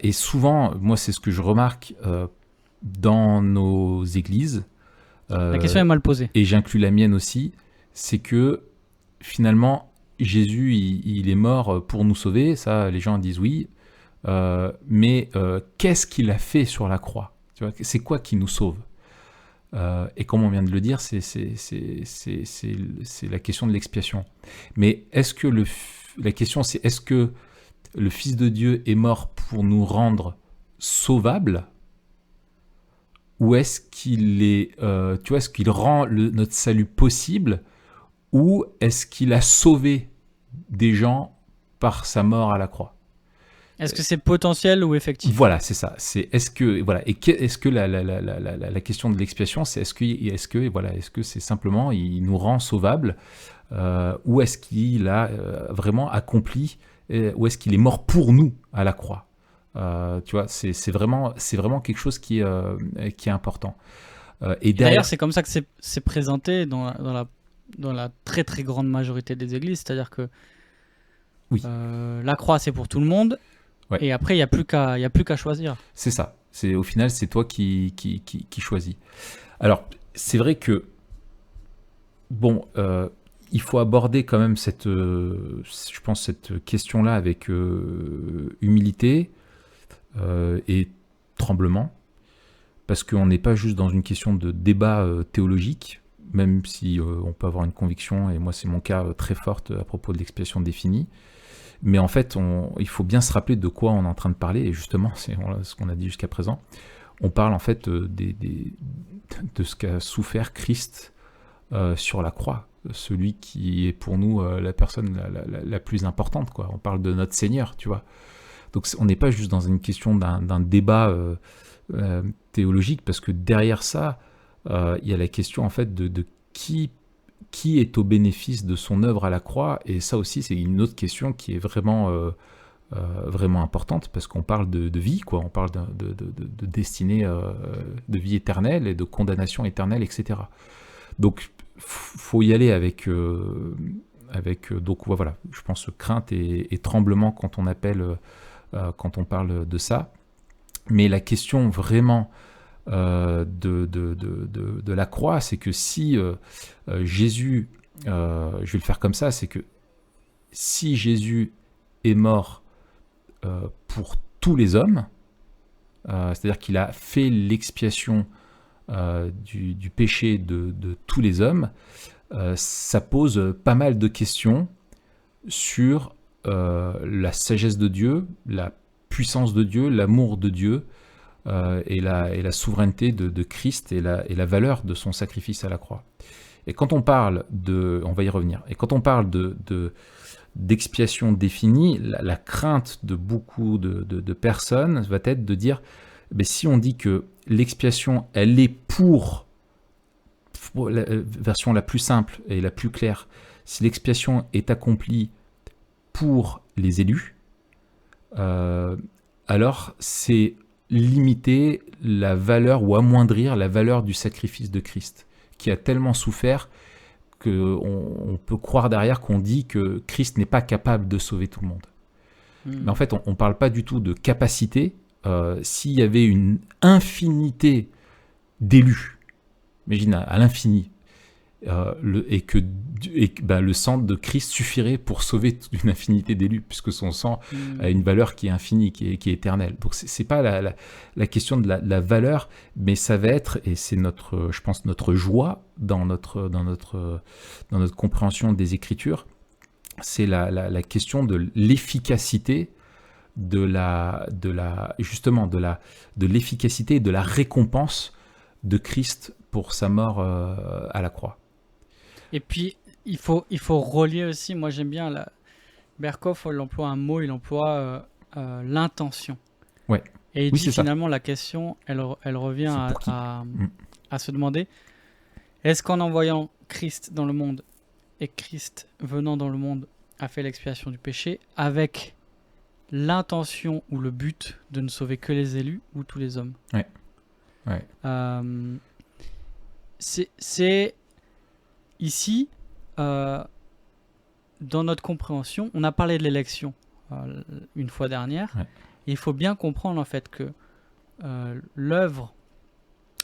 et souvent, moi, c'est ce que je remarque dans nos églises. la question est mal posée. Et j'inclus la mienne aussi. C'est que, finalement, Jésus, il est mort pour nous sauver. Ça, les gens disent oui. Mais qu'est-ce qu'il a fait sur la croix? Tu vois, c'est quoi qui nous sauve? Et comme on vient de le dire, c'est la question de l'expiation. Mais est-ce que la question, c'est est-ce que le Fils de Dieu est mort pour nous rendre sauvables? Ou est-ce qu'il est, est-ce qu'il rend notre salut possible? Ou est-ce qu'il a sauvé des gens par sa mort à la croix? Est-ce que c'est potentiel ou effectif? Voilà, c'est ça. Est-ce que la question de l'expiation, c'est est-ce que c'est simplement il nous rend sauvables, ou est-ce qu'il a vraiment accompli, ou est-ce qu'il est mort pour nous à la croix? Tu vois, c'est vraiment quelque chose qui est important. Et d'ailleurs, c'est comme ça que c'est présenté dans la très très grande majorité des églises, c'est-à-dire que oui. La croix c'est pour tout le monde. Ouais. Et après, il n'y a plus qu'à choisir. C'est ça. Au final, c'est toi qui choisis. Alors, c'est vrai que, bon, il faut aborder quand même je pense, cette question-là avec humilité et tremblement, parce qu'on n'est pas juste dans une question de débat théologique, même si on peut avoir une conviction, et moi, c'est mon cas très forte à propos de l'expiation définie. Mais en fait, il faut bien se rappeler de quoi on est en train de parler, et justement, c'est ce qu'on a dit jusqu'à présent. On parle en fait de ce qu'a souffert Christ sur la croix, celui qui est pour nous la personne la plus importante, quoi. On parle de notre Seigneur, tu vois. Donc on n'est pas juste dans une question d'un débat théologique, parce que derrière ça, il y a la question en fait de qui est au bénéfice de son œuvre à la croix, et ça aussi c'est une autre question qui est vraiment importante, parce qu'on parle de vie, quoi. On parle de destinée, de vie éternelle et de condamnation éternelle, etc. Donc faut y aller avec donc voilà, je pense crainte et tremblement quand on parle de ça. Mais la question vraiment de la croix, c'est que si Jésus, je vais le faire comme ça, c'est que si Jésus est mort pour tous les hommes, c'est-à-dire qu'il a fait l'expiation du péché de tous les hommes, ça pose pas mal de questions sur la sagesse de Dieu, la puissance de Dieu, l'amour de Dieu, et la souveraineté de Christ et la valeur de son sacrifice à la croix. Et quand on parle on va y revenir, et quand on parle d'expiation définie, la crainte de beaucoup de personnes va être de dire, si on dit que l'expiation, elle est pour la version la plus simple et la plus claire, si l'expiation est accomplie pour les élus, alors c'est limiter la valeur ou amoindrir la valeur du sacrifice de Christ, qui a tellement souffert qu'on peut croire derrière qu'on dit que Christ n'est pas capable de sauver tout le monde. Mais en fait, on ne parle pas du tout de capacité. S'il y avait une infinité d'élus, imagine à l'infini, et que le sang de Christ suffirait pour sauver une infinité d'élus, puisque son sang a une valeur qui est infinie, qui est éternelle. Donc c'est pas la question de la valeur, mais ça va être, et c'est je pense notre joie dans notre compréhension des Écritures, c'est la question de l'efficacité justement de l'efficacité et de la récompense de Christ pour sa mort à la croix. Et puis, il faut relier aussi, moi j'aime bien Berkhoff, il emploie un mot, il emploie l'intention. Ouais. Et il Oui, dit c'est ça. finalement la question, elle revient C'est pour qui? à se demander, est-ce qu'en envoyant Christ dans le monde et Christ venant dans le monde a fait l'expiation du péché avec l'intention ou le but de ne sauver que les élus ou tous les hommes? Ouais. Ouais. C'est ici, dans notre compréhension, on a parlé de l'élection une fois dernière. Ouais. Et il faut bien comprendre en fait que l'œuvre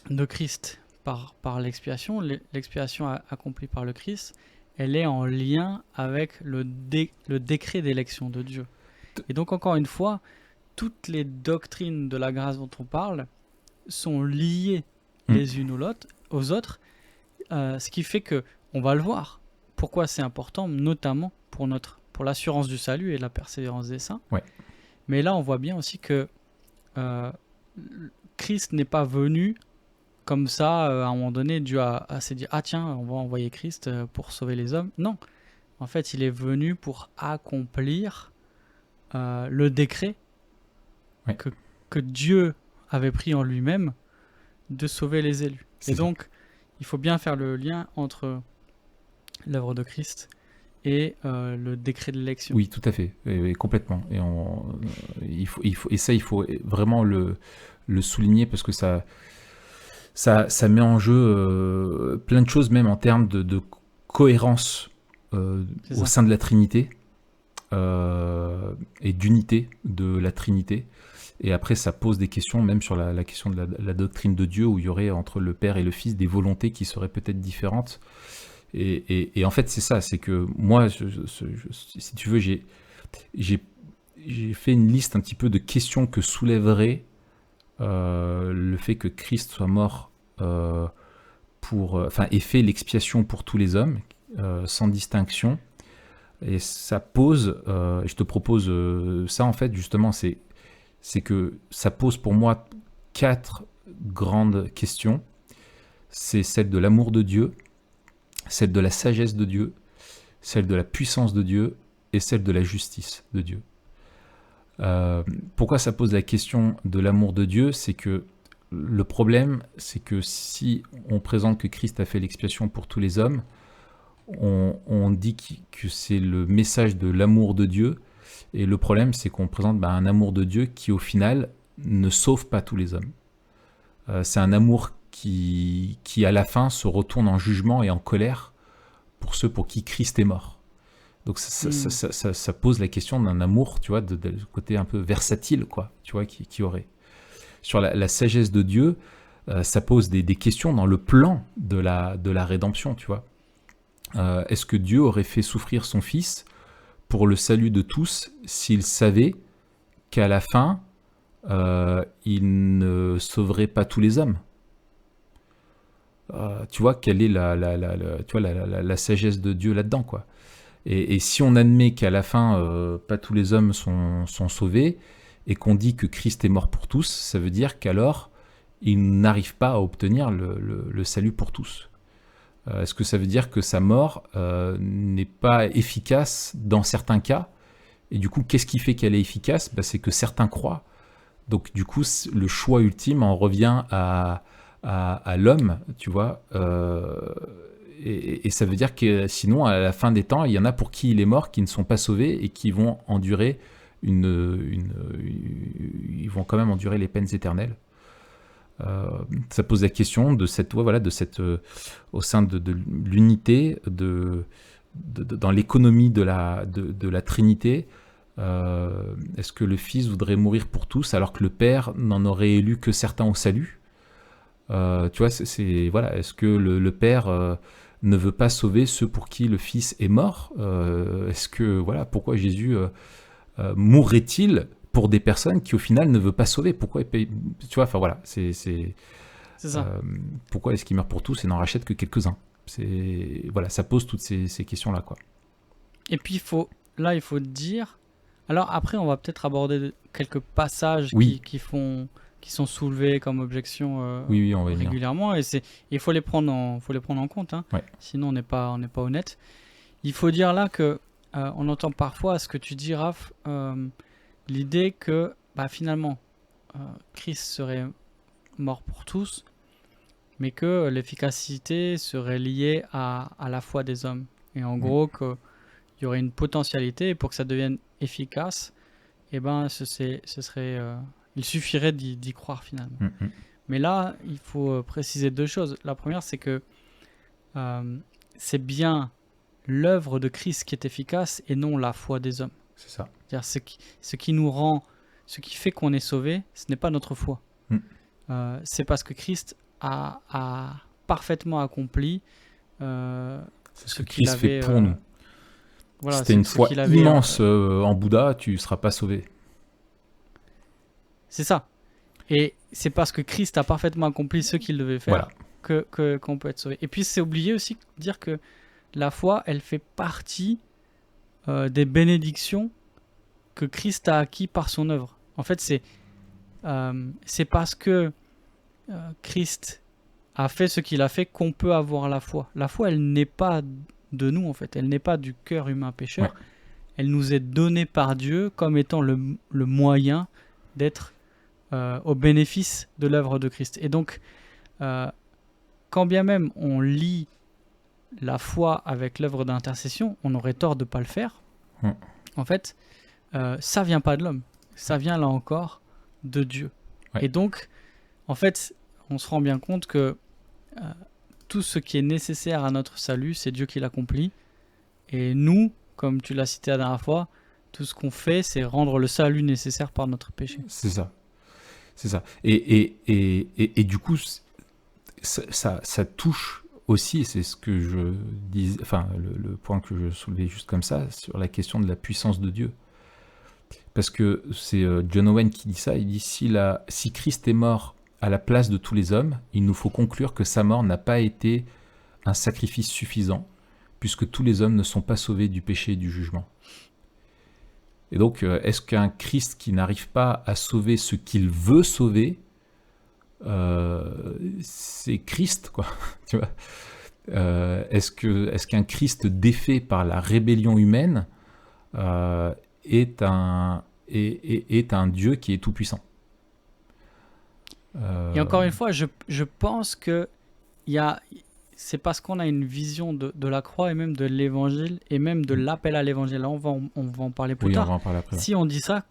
de Christ par l'expiation, l'expiation accomplie par le Christ, elle est en lien avec le décret d'élection de Dieu. Et donc encore une fois, toutes les doctrines de la grâce dont on parle sont liées les unes aux autres, ce qui fait que, on va le voir, pourquoi c'est important, notamment pour l'assurance du salut et la persévérance des saints. Ouais. Mais là, on voit bien aussi que Christ n'est pas venu comme ça, à un moment donné, Dieu s'est dit « Ah tiens, on va envoyer Christ pour sauver les hommes ». Non, en fait, il est venu pour accomplir le décret que Dieu avait pris en lui-même de sauver les élus. Et donc, il faut bien faire le lien entre l'œuvre de Christ et le décret de l'élection. Oui, tout à fait, et complètement. Et il faut vraiment le souligner parce que ça met en jeu plein de choses, même en termes de cohérence au sein de la Trinité et d'unité de la Trinité. Et après, ça pose des questions, même sur la question de la doctrine de Dieu, où il y aurait entre le Père et le Fils des volontés qui seraient peut-être différentes. Et en fait, c'est ça, c'est que moi, si tu veux, j'ai fait une liste un petit peu de questions que soulèverait le fait que Christ soit mort et fait l'expiation pour tous les hommes, sans distinction. Et ça pose, je te propose ça en fait, justement, c'est que ça pose pour moi 4 grandes questions. C'est celle de l'amour de Dieu, celle de la sagesse de Dieu, celle de la puissance de Dieu et celle de la justice de Dieu. Pourquoi ça pose la question de l'amour de Dieu? C'est que le problème, c'est que si on présente que Christ a fait l'expiation pour tous les hommes, on dit que c'est le message de l'amour de Dieu, et le problème, c'est qu'on présente un amour de Dieu qui, au final, ne sauve pas tous les hommes. C'est un amour qui, à la fin, se retourne en jugement et en colère pour ceux pour qui Christ est mort. Donc ça pose la question d'un amour, tu vois, de côté un peu versatile, quoi, tu vois, qui aurait. Sur la sagesse de Dieu, ça pose des questions dans le plan de la rédemption, tu vois. Est-ce que Dieu aurait fait souffrir son Fils pour le salut de tous s'il savait qu'à la fin, il ne sauverait pas tous les hommes? Tu vois, quelle est la sagesse de Dieu là-dedans, quoi. Et si on admet qu'à la fin, pas tous les hommes sont sauvés, et qu'on dit que Christ est mort pour tous, ça veut dire qu'alors, il n'arrive pas à obtenir le salut pour tous. Est-ce que ça veut dire que sa mort n'est pas efficace dans certains cas? Et du coup, qu'est-ce qui fait qu'elle est efficace? C'est que certains croient. Donc du coup, le choix ultime en revient à l'homme, tu vois. Et ça veut dire que sinon, à la fin des temps, il y en a pour qui il est mort, qui ne sont pas sauvés et qui vont endurer ils vont quand même endurer les peines éternelles. Ça pose la question de cette, au sein de l'unité, dans l'économie de la Trinité. Est-ce que le Fils voudrait mourir pour tous alors que le Père n'en aurait élu que certains au salut? Tu vois, est-ce que le Père ne veut pas sauver ceux pour qui le Fils est mort? Est-ce que, pourquoi Jésus mourrait-il pour des personnes qui au final ne veut pas sauver? Pourquoi, tu vois, c'est ça. Pourquoi est-ce qu'il meurt pour tous et n'en rachète que quelques-uns? Ça pose toutes ces questions-là, quoi. Et puis il faut dire. Alors après, on va peut-être aborder quelques passages qui sont soulevés comme objection on va régulièrement, et il faut les prendre en compte, hein. Ouais. Sinon on n'est pas honnête. Il faut dire là que on entend parfois ce que tu dis, Raph, l'idée que finalement, Christ serait mort pour tous, mais que l'efficacité serait liée à la foi des hommes. Et en gros, qu'il y aurait une potentialité, et pour que ça devienne efficace, il suffirait d'y croire finalement. Mais là, il faut préciser deux choses. La première, c'est que c'est bien l'œuvre de Christ qui est efficace et non la foi des hommes. C'est ça. C'est-à-dire ce qui fait qu'on est sauvé, ce n'est pas notre foi. C'est parce que Christ a parfaitement accompli ce qu'il Christ fait pour nous. Voilà, si tu as une foi immense en Bouddha, tu ne seras pas sauvé. C'est ça. Et c'est parce que Christ a parfaitement accompli ce qu'il devait faire qu'on peut être sauvé. Et puis c'est oublié aussi de dire que la foi, elle fait partie des bénédictions que Christ a acquis par son œuvre. En fait, c'est parce que Christ a fait ce qu'il a fait qu'on peut avoir la foi. La foi, elle n'est pas de nous, en fait. Elle n'est pas du cœur humain pécheur. Ouais. Elle nous est donnée par Dieu comme étant le moyen d'être au bénéfice de l'œuvre de Christ. Et donc, quand bien même on lie la foi avec l'œuvre d'intercession, on aurait tort de ne pas le faire. En fait, ça vient pas de l'homme. Ça vient, là encore, de Dieu. Ouais. Et donc, en fait, on se rend bien compte que tout ce qui est nécessaire à notre salut, c'est Dieu qui l'accomplit. Et nous, comme tu l'as cité la dernière fois, tout ce qu'on fait, c'est rendre le salut nécessaire par notre péché. C'est ça. C'est ça. Et du coup, ça touche aussi, c'est ce que je dis, enfin, le point que je soulevais juste comme ça, sur la question de la puissance de Dieu. Parce que c'est John Owen qui dit ça, il dit si Christ est mort à la place de tous les hommes, il nous faut conclure que sa mort n'a pas été un sacrifice suffisant, puisque tous les hommes ne sont pas sauvés du péché et du jugement. Et donc, est-ce qu'un Christ qui n'arrive pas à sauver ce qu'il veut sauver, c'est Christ, quoi, tu vois ? Est-ce qu'un Christ défait par la rébellion humaine est un Dieu qui est tout-puissant ? Et encore une fois, je pense que c'est parce qu'on a une vision de la croix et même de l'évangile et même de l'appel à l'évangile. Là, on va en parler plus tard. On va en parler après. Si on dit ça,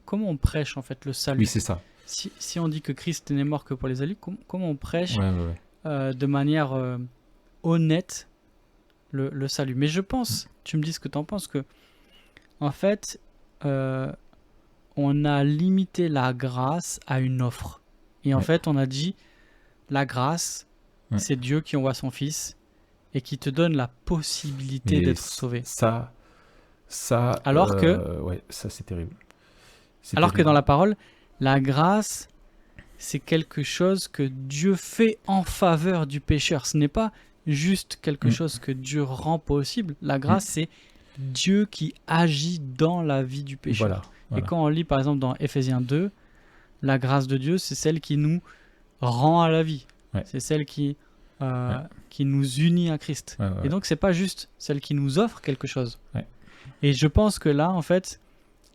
comment on prêche en fait le salut ? Oui, c'est ça. Si on dit que Christ n'est mort que pour les élus, comment on prêche de manière honnête le salut ? Mais je pense, tu me dis ce que tu en penses, que en fait, on a limité la grâce à une offre. Et en fait, on a dit, la grâce, c'est Dieu qui envoie son Fils et qui te donne la possibilité d'être sauvé. Ça, alors que, ça c'est terrible. Que dans la parole, la grâce, c'est quelque chose que Dieu fait en faveur du pécheur. Ce n'est pas juste quelque chose que Dieu rend possible. La grâce, c'est Dieu qui agit dans la vie du pécheur. Voilà. Et quand on lit par exemple dans Ephésiens 2, la grâce de Dieu, c'est celle qui nous rend à la vie. Ouais. C'est celle qui nous unit à Christ. Et donc, c'est pas juste celle qui nous offre quelque chose. Ouais. Et je pense que là, en fait,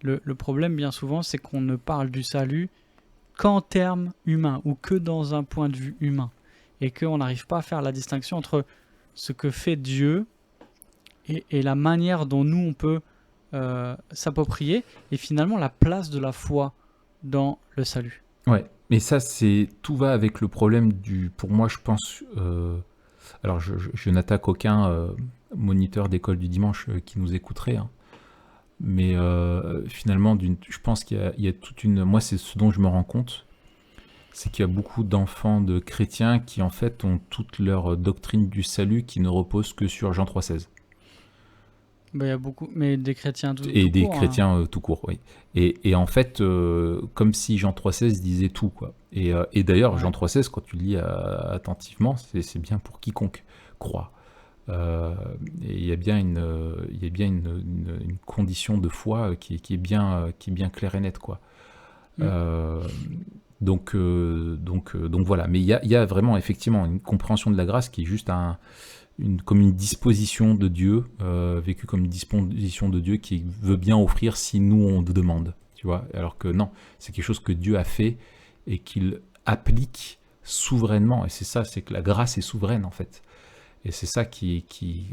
le problème, bien souvent, c'est qu'on ne parle du salut qu'en termes humains ou que dans un point de vue humain. Et qu'on n'arrive pas à faire la distinction entre ce que fait Dieu et la manière dont nous, on peut s'approprier et finalement la place de la foi dans le salut. Ouais, mais ça, tout va avec le problème pour moi, je pense, alors je n'attaque aucun moniteur d'école du dimanche qui nous écouterait, hein, mais finalement, je pense qu'il y a toute moi, c'est ce dont je me rends compte, c'est qu'il y a beaucoup d'enfants de chrétiens qui, en fait, ont toute leur doctrine du salut qui ne repose que sur Jean 3,16. Il y a beaucoup, mais des chrétiens tout court. Et des chrétiens tout court, oui. Et en fait, comme si Jean 3,16 disait tout, quoi. Et d'ailleurs, Jean 3,16, quand tu le lis attentivement, c'est bien pour quiconque croit. Et il y a bien une condition de foi qui est bien claire et nette, quoi. Donc voilà. Mais il y a vraiment effectivement une compréhension de la grâce qui est juste comme une disposition de Dieu, vécue comme une disposition de Dieu qui veut bien offrir si nous on demande, tu vois. Alors que non, c'est quelque chose que Dieu a fait et qu'il applique souverainement. Et c'est ça, c'est que la grâce est souveraine en fait. Et c'est ça qui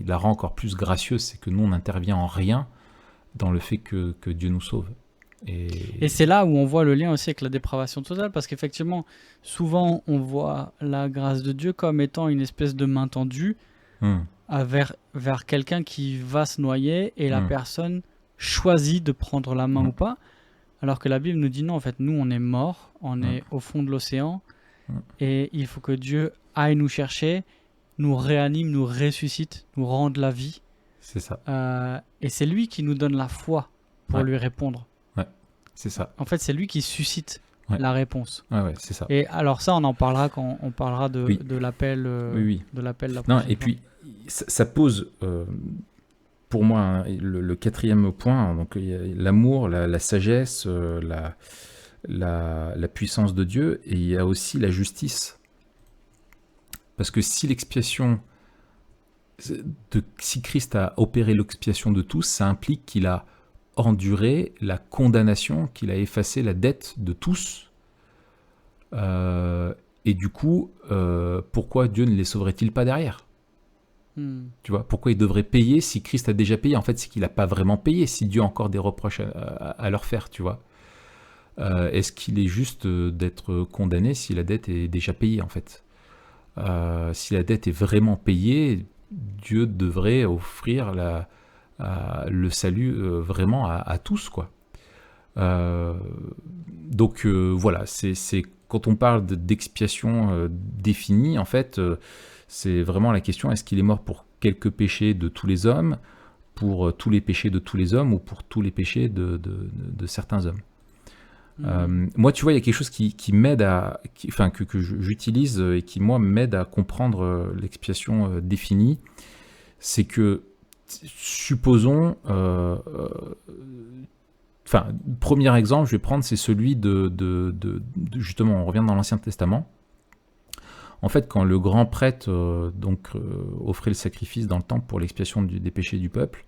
la rend encore plus gracieuse, c'est que nous on n'intervient en rien dans le fait que Dieu nous sauve. Et c'est là où on voit le lien aussi avec la dépravation totale, parce qu'effectivement, souvent on voit la grâce de Dieu comme étant une espèce de main tendue vers quelqu'un qui va se noyer et la personne choisit de prendre la main ou pas, alors que la Bible nous dit non, en fait, nous on est morts, on est au fond de l'océan et il faut que Dieu aille nous chercher, nous réanime, nous ressuscite, nous rende la vie. C'est ça. Et c'est lui qui nous donne la foi pour lui répondre. C'est ça. En fait, c'est lui qui suscite la réponse. Ouais, c'est ça. Et alors ça, on en parlera quand on parlera de l'appel. De l'appel la prochaine fois. Et puis, ça pose, pour moi, hein, le quatrième point, donc il y a l'amour, la sagesse, la puissance de Dieu, et il y a aussi la justice. Parce que si si Christ a opéré l'expiation de tous, ça implique qu'il a enduré la condamnation, qu'il a effacé la dette de tous. Et du coup, pourquoi Dieu ne les sauverait-il pas derrière ? Tu vois, pourquoi il devrait payer si Christ a déjà payé ? En fait, c'est qu'il n'a pas vraiment payé, si Dieu a encore des reproches à leur faire, tu vois. Est-ce qu'il est juste d'être condamné si la dette est déjà payée, en fait ? Si la dette est vraiment payée, Dieu devrait offrir le salut vraiment à tous, quoi. Donc voilà, c'est quand on parle d'expiation définie, en fait, c'est vraiment la question, est-ce qu'il est mort pour quelques péchés de tous les hommes, pour tous les péchés de tous les hommes, ou pour tous les péchés de certains hommes? Moi, tu vois, il y a quelque chose qui m'aide que j'utilise et qui, moi, m'aide à comprendre l'expiation définie. C'est que, supposons, premier exemple, je vais prendre, c'est celui de justement, on revient dans l'Ancien Testament. En fait, quand le grand prêtre offrait le sacrifice dans le temple pour l'expiation des péchés du peuple,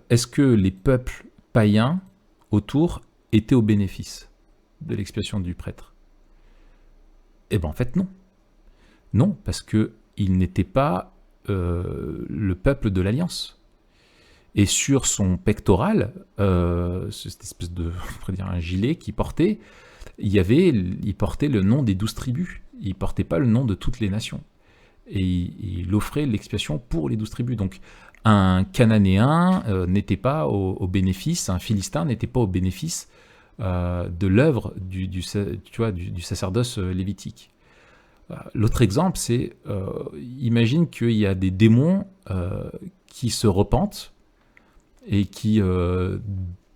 est-ce que les peuples païens autour étaient au bénéfice de l'expiation du prêtre? Eh bien, en fait, non. Non, parce qu'ils n'étaient pas le peuple de l'Alliance. Et sur son pectoral, cette espèce de, on pourrait dire, un gilet qu'il portait, il portait le nom des 12 tribus. Il ne portait pas le nom de toutes les nations. Et il offrait l'expiation pour les 12 tribus. Donc, un Cananéen n'était pas au bénéfice, un Philistin n'était pas au bénéfice de l'œuvre du sacerdoce lévitique. L'autre exemple, c'est, imagine qu'il y a des démons qui se repentent et qui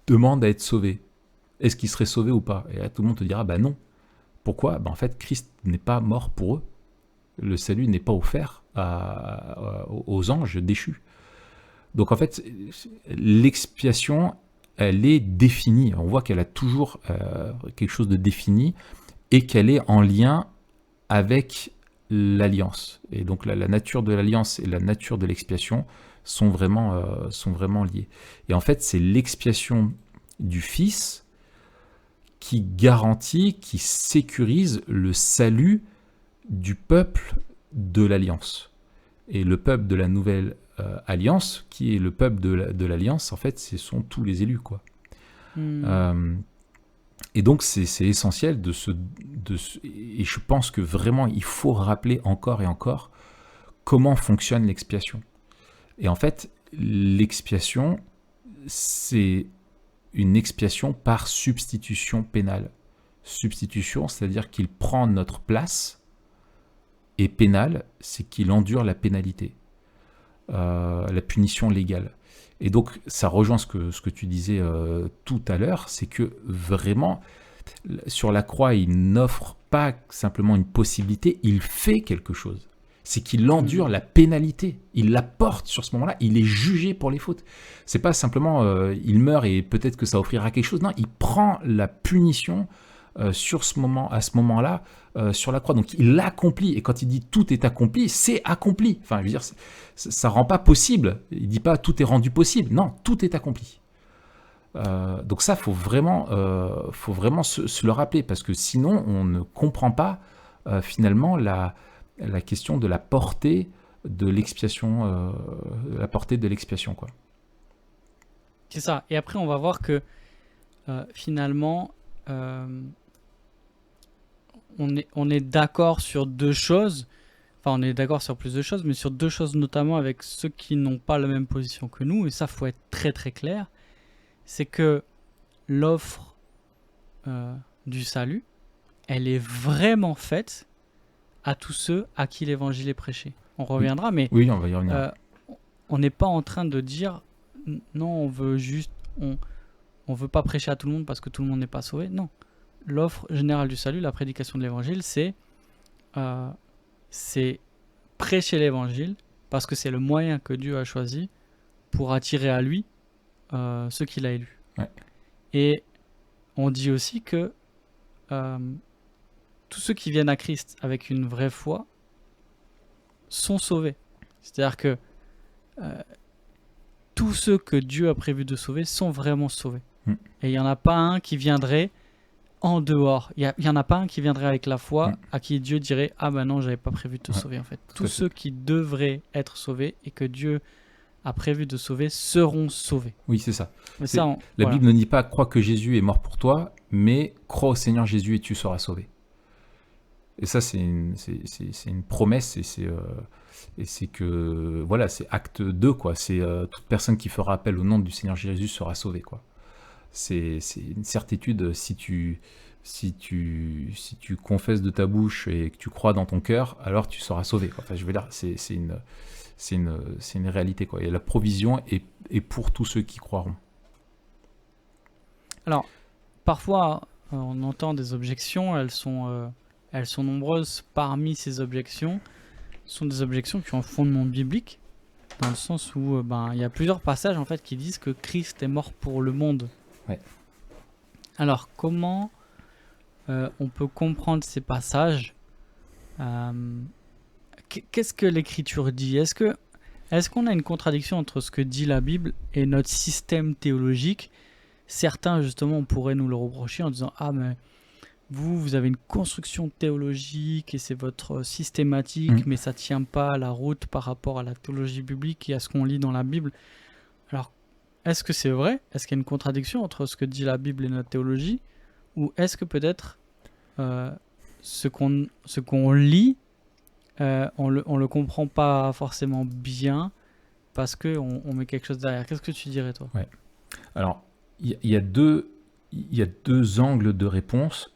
demandent à être sauvés. Est-ce qu'ils seraient sauvés ou pas? Et là, tout le monde te dira, bah non. Pourquoi? En fait, Christ n'est pas mort pour eux. Le salut n'est pas offert aux anges déchus. Donc en fait, l'expiation, elle est définie. On voit qu'elle a toujours quelque chose de défini et qu'elle est en lien avec l'alliance. Et donc la nature de l'alliance et la nature de l'expiation sont vraiment liées. Et en fait, c'est l'expiation du Fils qui garantit, qui sécurise le salut du peuple de l'alliance. Et le peuple de la nouvelle alliance, qui est le peuple de l'alliance, en fait, ce sont tous les élus, quoi. Et donc, c'est essentiel et je pense que vraiment, il faut rappeler encore et encore comment fonctionne l'expiation. Et en fait, l'expiation, c'est une expiation par substitution pénale. Substitution, c'est-à-dire qu'il prend notre place, et pénal, c'est qu'il endure la pénalité, la punition légale. Et donc, ça rejoint ce que tu disais tout à l'heure, c'est que vraiment, sur la croix, il n'offre pas simplement une possibilité, il fait quelque chose. C'est qu'il endure la pénalité, il la porte sur ce moment-là, il est jugé pour les fautes. C'est pas simplement il meurt et peut-être que ça offrira quelque chose, non, il prend la punition sur à ce moment-là, sur la croix. Donc il l'accomplit. Et quand il dit tout est accompli, c'est accompli. Enfin, je veux dire, ça rend pas possible. Il dit pas tout est rendu possible. Non, tout est accompli. Donc ça, faut vraiment se le rappeler, parce que sinon, on ne comprend pas finalement la question de la portée de l'expiation, quoi. C'est ça. Et après, on va voir que finalement, on est d'accord sur deux choses. Enfin, on est d'accord sur plus de choses, mais sur deux choses notamment avec ceux qui n'ont pas la même position que nous. Et ça, faut être très très clair. C'est que l'offre du salut, elle est vraiment faite à tous ceux à qui l'évangile est prêché. On reviendra, mais oui, on va y revenir. On n'est pas en train de dire non, on veut pas prêcher à tout le monde parce que tout le monde n'est pas sauvé. Non, l'offre générale du salut, la prédication de l'évangile, c'est prêcher l'évangile parce que c'est le moyen que Dieu a choisi pour attirer à lui ceux qu'il a élus. Ouais. Et on dit aussi que tous ceux qui viennent à Christ avec une vraie foi sont sauvés. C'est-à-dire que tous ceux que Dieu a prévu de sauver sont vraiment sauvés. Et il n'y en a pas un qui viendrait en dehors. Il n'y en a pas un qui viendrait avec la foi à qui Dieu dirait « Ah ben non, j'avais pas prévu de te sauver en fait. » Tous ceux qui devraient être sauvés et que Dieu a prévu de sauver seront sauvés. Oui, c'est ça. Mais ça la Bible ne dit pas « Crois que Jésus est mort pour toi », mais « Crois au Seigneur Jésus et tu seras sauvé ». Et ça, c'est une promesse, et c'est que, voilà, c'est acte 2, quoi. C'est toute personne qui fera appel au nom du Seigneur Jésus sera sauvée, quoi. C'est une certitude. Si tu confesses de ta bouche et que tu crois dans ton cœur, alors tu seras sauvé, quoi. Enfin, je veux dire, c'est une réalité, quoi. Et la provision est pour tous ceux qui croiront. Alors, parfois, on entend des objections, elles sont nombreuses. Parmi ces objections, ce sont des objections qui ont un fondement biblique, dans le sens où il y a plusieurs passages en fait qui disent que Christ est mort pour le monde. Ouais. Alors comment on peut comprendre ces passages? Qu'est-ce que l'Écriture dit? Est-ce qu'on a une contradiction entre ce que dit la Bible et notre système théologique? Certains justement on pourrait nous le reprocher en disant ah mais vous avez une construction théologique et c'est votre systématique, mais ça ne tient pas à la route par rapport à la théologie biblique et à ce qu'on lit dans la Bible. Alors, est-ce que c'est vrai? Est-ce qu'il y a une contradiction entre ce que dit la Bible et notre théologie? Ou est-ce que peut-être ce qu'on lit, on le comprend pas forcément bien parce qu'on met quelque chose derrière? Qu'est-ce que tu dirais, toi? Ouais. Alors, il y a deux angles de réponse.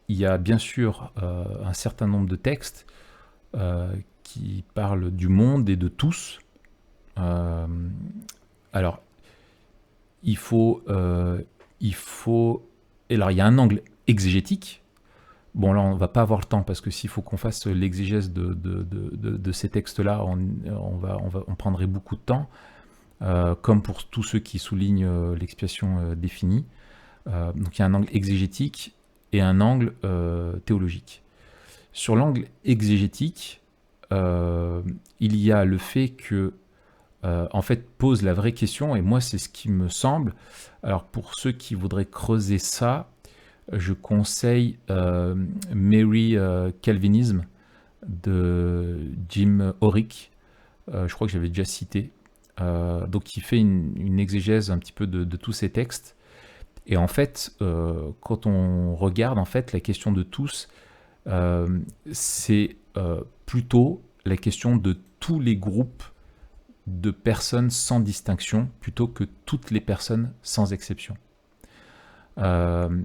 Il y a bien sûr un certain nombre de textes qui parlent du monde et de tous. Alors, il faut... Alors, il y a un angle exégétique. Bon, là, on ne va pas avoir le temps, parce que s'il faut qu'on fasse l'exégèse de ces textes-là, on prendrait beaucoup de temps, comme pour tous ceux qui soulignent l'expiation définie. Donc, il y a un angle exégétique et un angle théologique. Sur l'angle exégétique, il y a le fait que, en fait, pose la vraie question, et moi, c'est ce qui me semble. Alors, pour ceux qui voudraient creuser ça, je conseille Mary Calvinism de Jim Horrick. Je crois que j'avais déjà cité. Donc, il fait une exégèse un petit peu de tous ces textes. Et en fait, quand on regarde en fait la question de tous, c'est plutôt la question de tous les groupes de personnes sans distinction, plutôt que toutes les personnes sans exception.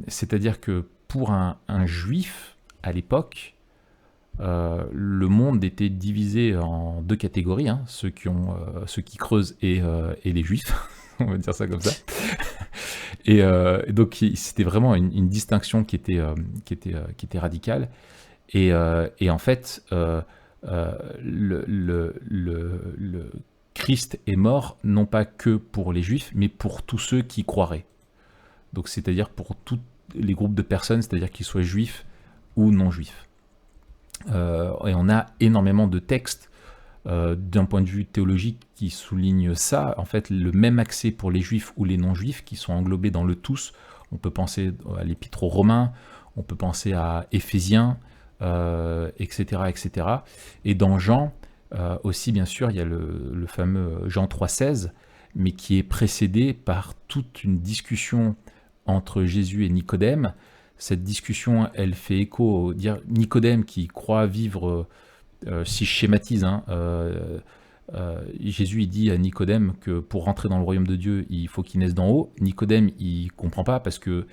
C'est-à-dire que pour un juif, à l'époque, le monde était divisé en deux catégories, hein, ceux qui creusent et les juifs, on va dire ça comme ça. Et donc c'était vraiment une distinction qui était radicale. Et en fait, le Christ est mort non pas que pour les Juifs, mais pour tous ceux qui croiraient. Donc c'est-à-dire pour les groupes de personnes, c'est-à-dire qu'ils soient juifs ou non juifs. Et on a énormément de textes d'un point de vue théologique qui soulignent ça. En fait, le même accès pour les juifs ou les non juifs qui sont englobés dans le tous. On peut penser à l'épître aux Romains, on peut penser à Éphésiens, etc., etc. Et dans Jean, aussi, bien sûr, il y a le fameux Jean 3,16, mais qui est précédé par toute une discussion entre Jésus et Nicodème. Cette discussion, elle fait écho, dire Nicodème qui croit vivre, si je schématise, hein, Jésus il dit à Nicodème que pour rentrer dans le royaume de Dieu, il faut qu'il naisse d'en haut. Nicodème, il comprend pas parce que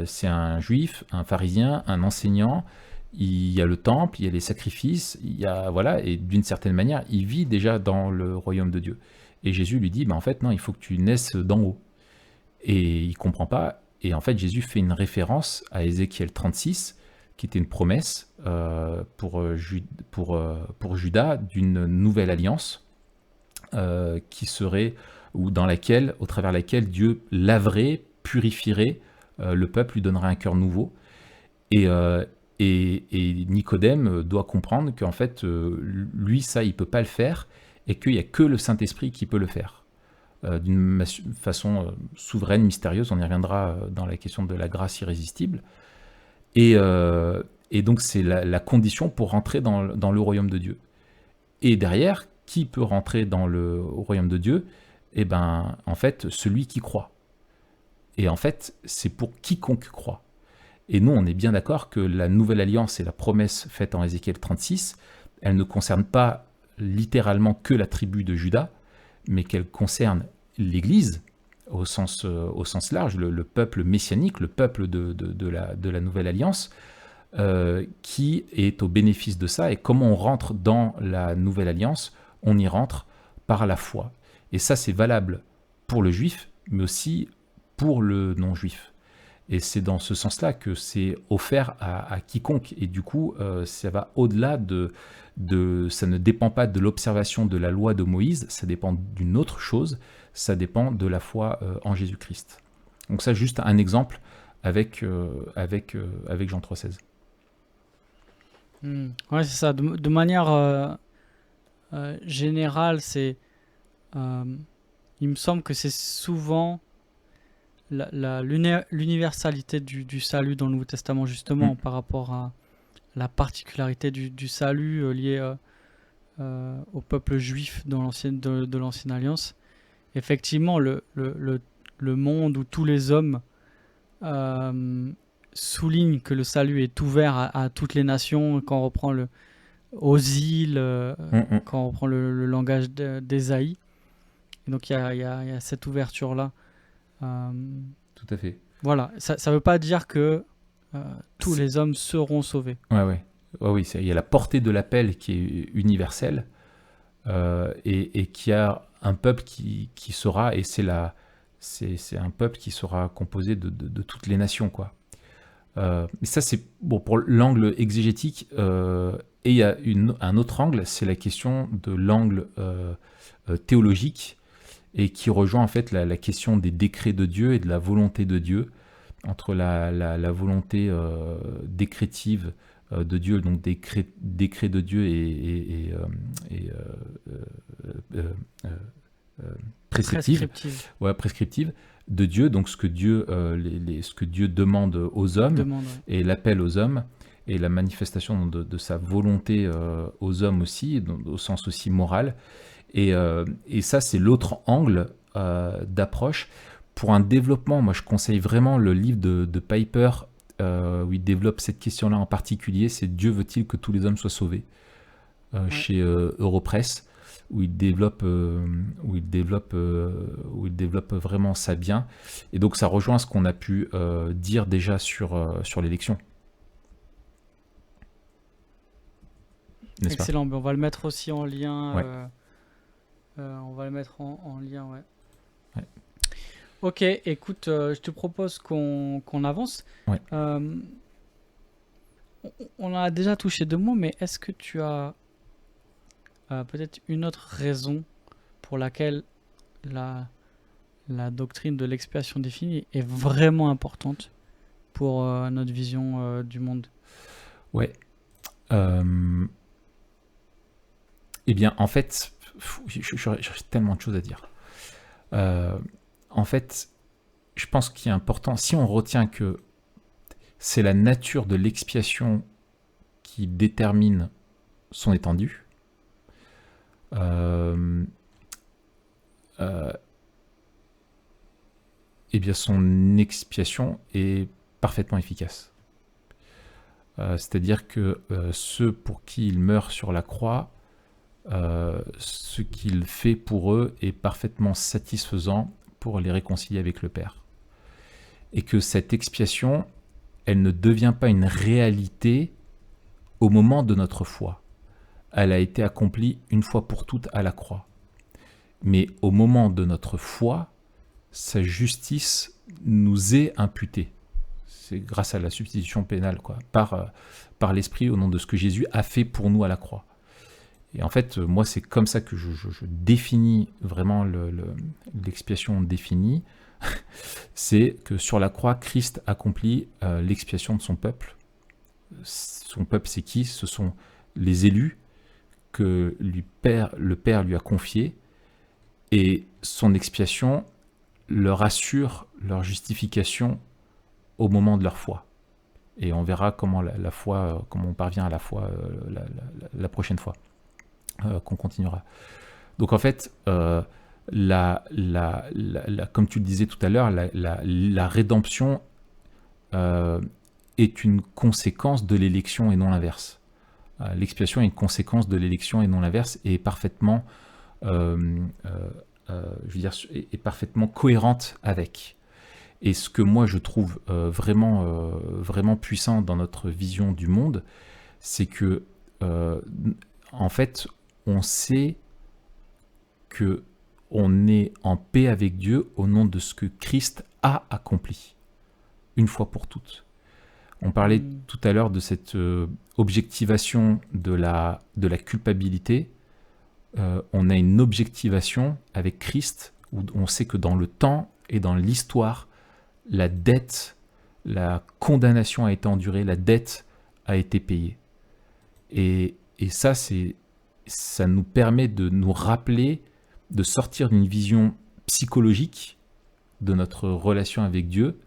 c'est un juif, un pharisien, un enseignant. Il y a le temple, il y a les sacrifices, il y a, voilà, et d'une certaine manière, il vit déjà dans le royaume de Dieu. Et Jésus lui dit, en fait, non, il faut que tu naisses d'en haut. Et il comprend pas. Et en fait, Jésus fait une référence à Ézéchiel 36, qui était une promesse pour Judas d'une nouvelle alliance qui serait, ou dans laquelle, au travers de laquelle Dieu laverait, purifierait le peuple, lui donnerait un cœur nouveau. Et Nicodème doit comprendre qu'en fait, lui, ça, il ne peut pas le faire, et qu'il n'y a que le Saint-Esprit qui peut le faire. D'une façon souveraine, mystérieuse, on y reviendra dans la question de la grâce irrésistible. Et donc, c'est la condition pour rentrer dans le royaume de Dieu. Et derrière, qui peut rentrer dans le royaume de Dieu ? Eh bien, en fait, celui qui croit. Et en fait, c'est pour quiconque croit. Et nous, on est bien d'accord que la nouvelle alliance et la promesse faite en Ézéchiel 36, elle ne concerne pas littéralement que la tribu de Juda, mais qu'elle concerne l'Église au sens large, le peuple messianique, le peuple de la nouvelle alliance, qui est au bénéfice de ça. Et comment on rentre dans la nouvelle alliance ? On y rentre par la foi. Et ça, c'est valable pour le juif, mais aussi pour le non-juif. Et c'est dans ce sens-là que c'est offert à quiconque. Et du coup, ça va au-delà ça ne dépend pas de l'observation de la loi de Moïse, ça dépend d'une autre chose, ça dépend de la foi en Jésus-Christ. Donc ça, juste un exemple avec Jean 3,16. Ouais, c'est ça. De manière générale, il me semble que c'est souvent l'universalité du salut dans le Nouveau Testament, justement, par rapport à la particularité du salut lié au peuple juif de l'Ancienne Alliance. Effectivement, le monde où tous les hommes soulignent que le salut est ouvert à toutes les nations, quand on reprend aux îles, quand on reprend le langage d'Ésaïe. Et donc il y a cette ouverture-là. Tout à fait. Voilà, ça ne veut pas dire que tous les hommes seront sauvés. Oui, il y a la portée de l'appel qui est universelle et qui a un peuple qui sera, et c'est un peuple qui sera composé de toutes les nations, quoi. Mais ça, c'est bon pour l'angle exégétique. Et il y a un autre angle, c'est la question de l'angle théologique, et qui rejoint en fait la question des décrets de Dieu et de la volonté de Dieu, entre la volonté décrétive de Dieu, donc décret de Dieu et prescriptive de Dieu, donc ce que Dieu demande aux hommes, et l'appel aux hommes, et la manifestation de sa volonté aux hommes aussi, au sens aussi moral. Et ça, c'est l'autre angle d'approche. Pour un développement, moi je conseille vraiment le livre de Piper, où il développe cette question-là en particulier, c'est Dieu veut-il que tous les hommes soient sauvés, chez Europress, où il développe vraiment ça bien. Et donc ça rejoint ce qu'on a pu dire déjà sur l'élection. Excellent, on va le mettre aussi en lien. On va le mettre en lien, ouais. Ok, écoute, je te propose qu'on avance. On a déjà touché 2 mots, mais est-ce que tu as peut-être une autre raison pour laquelle la doctrine de l'expiation définie est vraiment importante pour notre vision du monde. Ouais. Eh bien, en fait, j'aurais tellement de choses à dire. En fait, je pense qu'il est important, si on retient que c'est la nature de l'expiation qui détermine son étendue, eh bien son expiation est parfaitement efficace. C'est-à-dire que ceux pour qui il meurt sur la croix, ce qu'il fait pour eux est parfaitement satisfaisant pour les réconcilier avec le Père. Et que cette expiation, elle ne devient pas une réalité au moment de notre foi. Elle a été accomplie une fois pour toutes à la croix. Mais au moment de notre foi, sa justice nous est imputée. C'est grâce à la substitution pénale, quoi, par l'Esprit, au nom de ce que Jésus a fait pour nous à la croix. Et en fait, moi, c'est comme ça que je définis vraiment l'expiation définie. C'est que sur la croix, Christ accomplit l'expiation de son peuple. Son peuple, c'est qui? Ce sont les élus que le Père lui a confiés. Et son expiation leur assure leur justification au moment de leur foi. Et on verra comment la foi, comment on parvient à la foi la prochaine fois qu'on continuera. Donc en fait, comme tu le disais tout à l'heure, la rédemption est une conséquence de l'élection et non l'inverse. L'expiation est une conséquence de l'élection et non l'inverse, et est parfaitement, est parfaitement cohérente avec. Et ce que moi je trouve vraiment puissant dans notre vision du monde, c'est que en fait, on sait que on est en paix avec Dieu au nom de ce que Christ a accompli, une fois pour toutes. On parlait tout à l'heure de cette objectivation de la culpabilité. On a une objectivation avec Christ où on sait que dans le temps et dans l'histoire, la dette, la condamnation a été endurée, la dette a été payée. Et ça, ça nous permet de nous rappeler, de sortir d'une vision psychologique de notre relation avec Dieu,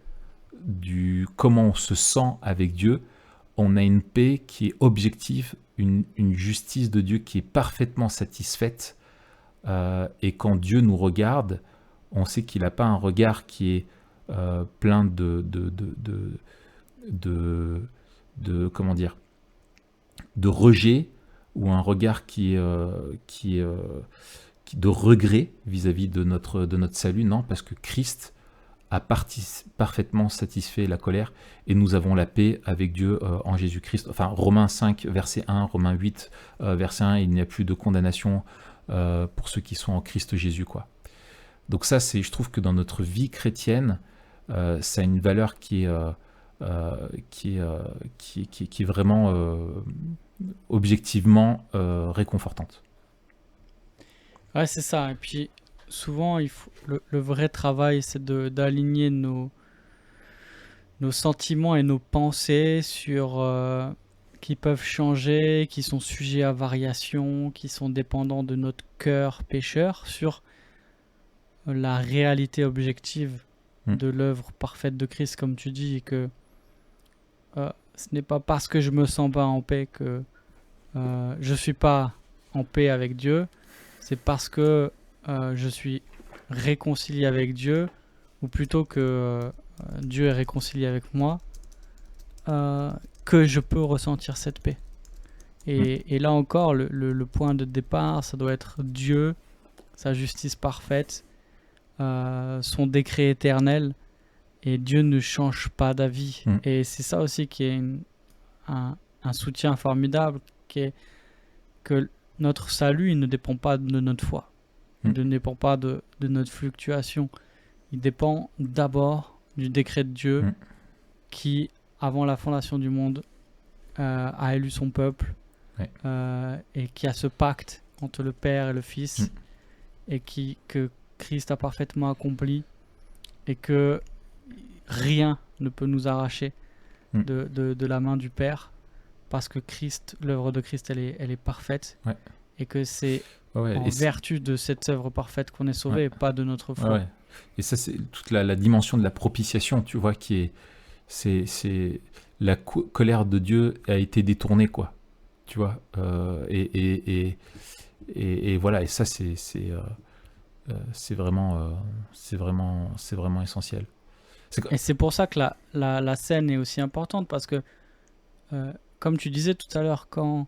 du comment on se sent avec Dieu. On a une paix qui est objective, une justice de Dieu qui est parfaitement satisfaite. Et quand Dieu nous regarde, on sait qu'il n'a pas un regard qui est plein comment dire, de rejet, ou un regard qui est de regret vis-à-vis de notre salut. Non, parce que Christ a parfaitement satisfait la colère, et nous avons la paix avec Dieu en Jésus-Christ. Enfin, Romains 5, verset 1, Romains 8, verset 1, il n'y a plus de condamnation pour ceux qui sont en Christ Jésus, quoi. Donc ça, je trouve que dans notre vie chrétienne, ça a une valeur qui est vraiment objectivement réconfortante. Ouais, c'est ça. Et puis, souvent, le vrai travail, c'est d'aligner nos sentiments et nos pensées qui peuvent changer, qui sont sujets à variation, qui sont dépendants de notre cœur pécheur, sur la réalité objective de l'œuvre parfaite de Christ, comme tu dis, et que ce n'est pas parce que je me sens pas en paix que je suis pas en paix avec Dieu. C'est parce que je suis réconcilié avec Dieu, ou plutôt que Dieu est réconcilié avec moi, que je peux ressentir cette paix. Et là encore, le point de départ, ça doit être Dieu, sa justice parfaite, son décret éternel, et Dieu ne change pas d'avis. Et c'est ça aussi qui est un soutien formidable, qui est que notre salut, il ne dépend pas de notre foi, il ne dépend pas de notre fluctuation, il dépend d'abord du décret de Dieu qui, avant la fondation du monde, a élu son peuple, et qui a ce pacte entre le Père et le Fils, et que Christ a parfaitement accompli, et que rien ne peut nous arracher Mm. de la main du Père, parce que l'œuvre de Christ, elle est parfaite, Ouais. et que c'est Ouais, en vertu de cette œuvre parfaite qu'on est sauvé, Ouais. et pas de notre ouais, foi. ouais. Et ça, c'est toute la dimension de la propitiation, tu vois, qui est, c'est la colère de Dieu a été détournée, quoi. Tu vois, et voilà, et ça, c'est vraiment essentiel. Et c'est pour ça que la scène est aussi importante, parce que, comme tu disais tout à l'heure, quand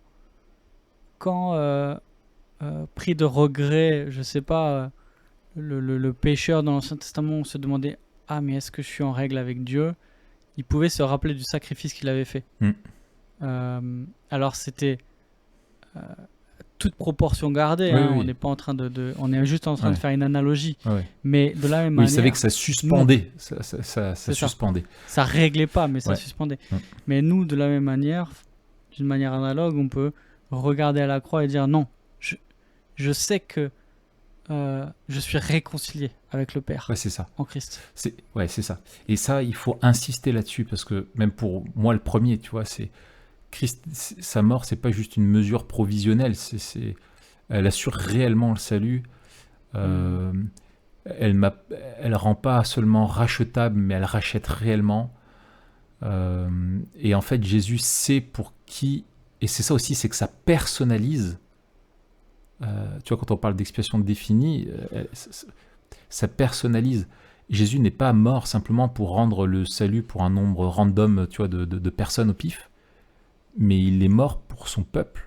pris de regret, je sais pas, le pécheur dans l'Ancien Testament se demandait, ah, mais est-ce que je suis en règle avec Dieu? Il pouvait se rappeler du sacrifice qu'il avait fait. Alors c'était toute proportion gardée, Oui, hein, oui. on n'est pas en train on est juste en train de Ouais. faire une analogie, Ouais. mais de la même Oui, il savait manière, que ça suspendait, ça C'est ça. suspendait. ça réglait pas, mais ça Ouais. suspendait. Mm. Mais nous, de la même manière, d'une manière analogue, on peut regarder à la croix et dire non, je sais que je suis réconcilié avec le Père Ouais, c'est ça. en Christ. Ouais, c'est ça. Et ça, il faut insister là-dessus, parce que même pour moi, le premier, tu vois, c'est Christ, sa mort, c'est pas juste une mesure provisionnelle, elle assure réellement le salut. Elle rend pas seulement rachetable, mais elle rachète réellement. Et en fait, Jésus sait pour qui, et c'est ça aussi, c'est que ça personnalise. Tu vois, quand on parle d'expiation définie, ça personnalise. Jésus n'est pas mort simplement pour rendre le salut pour un nombre random, tu vois, de personnes au pif, mais il est mort pour son peuple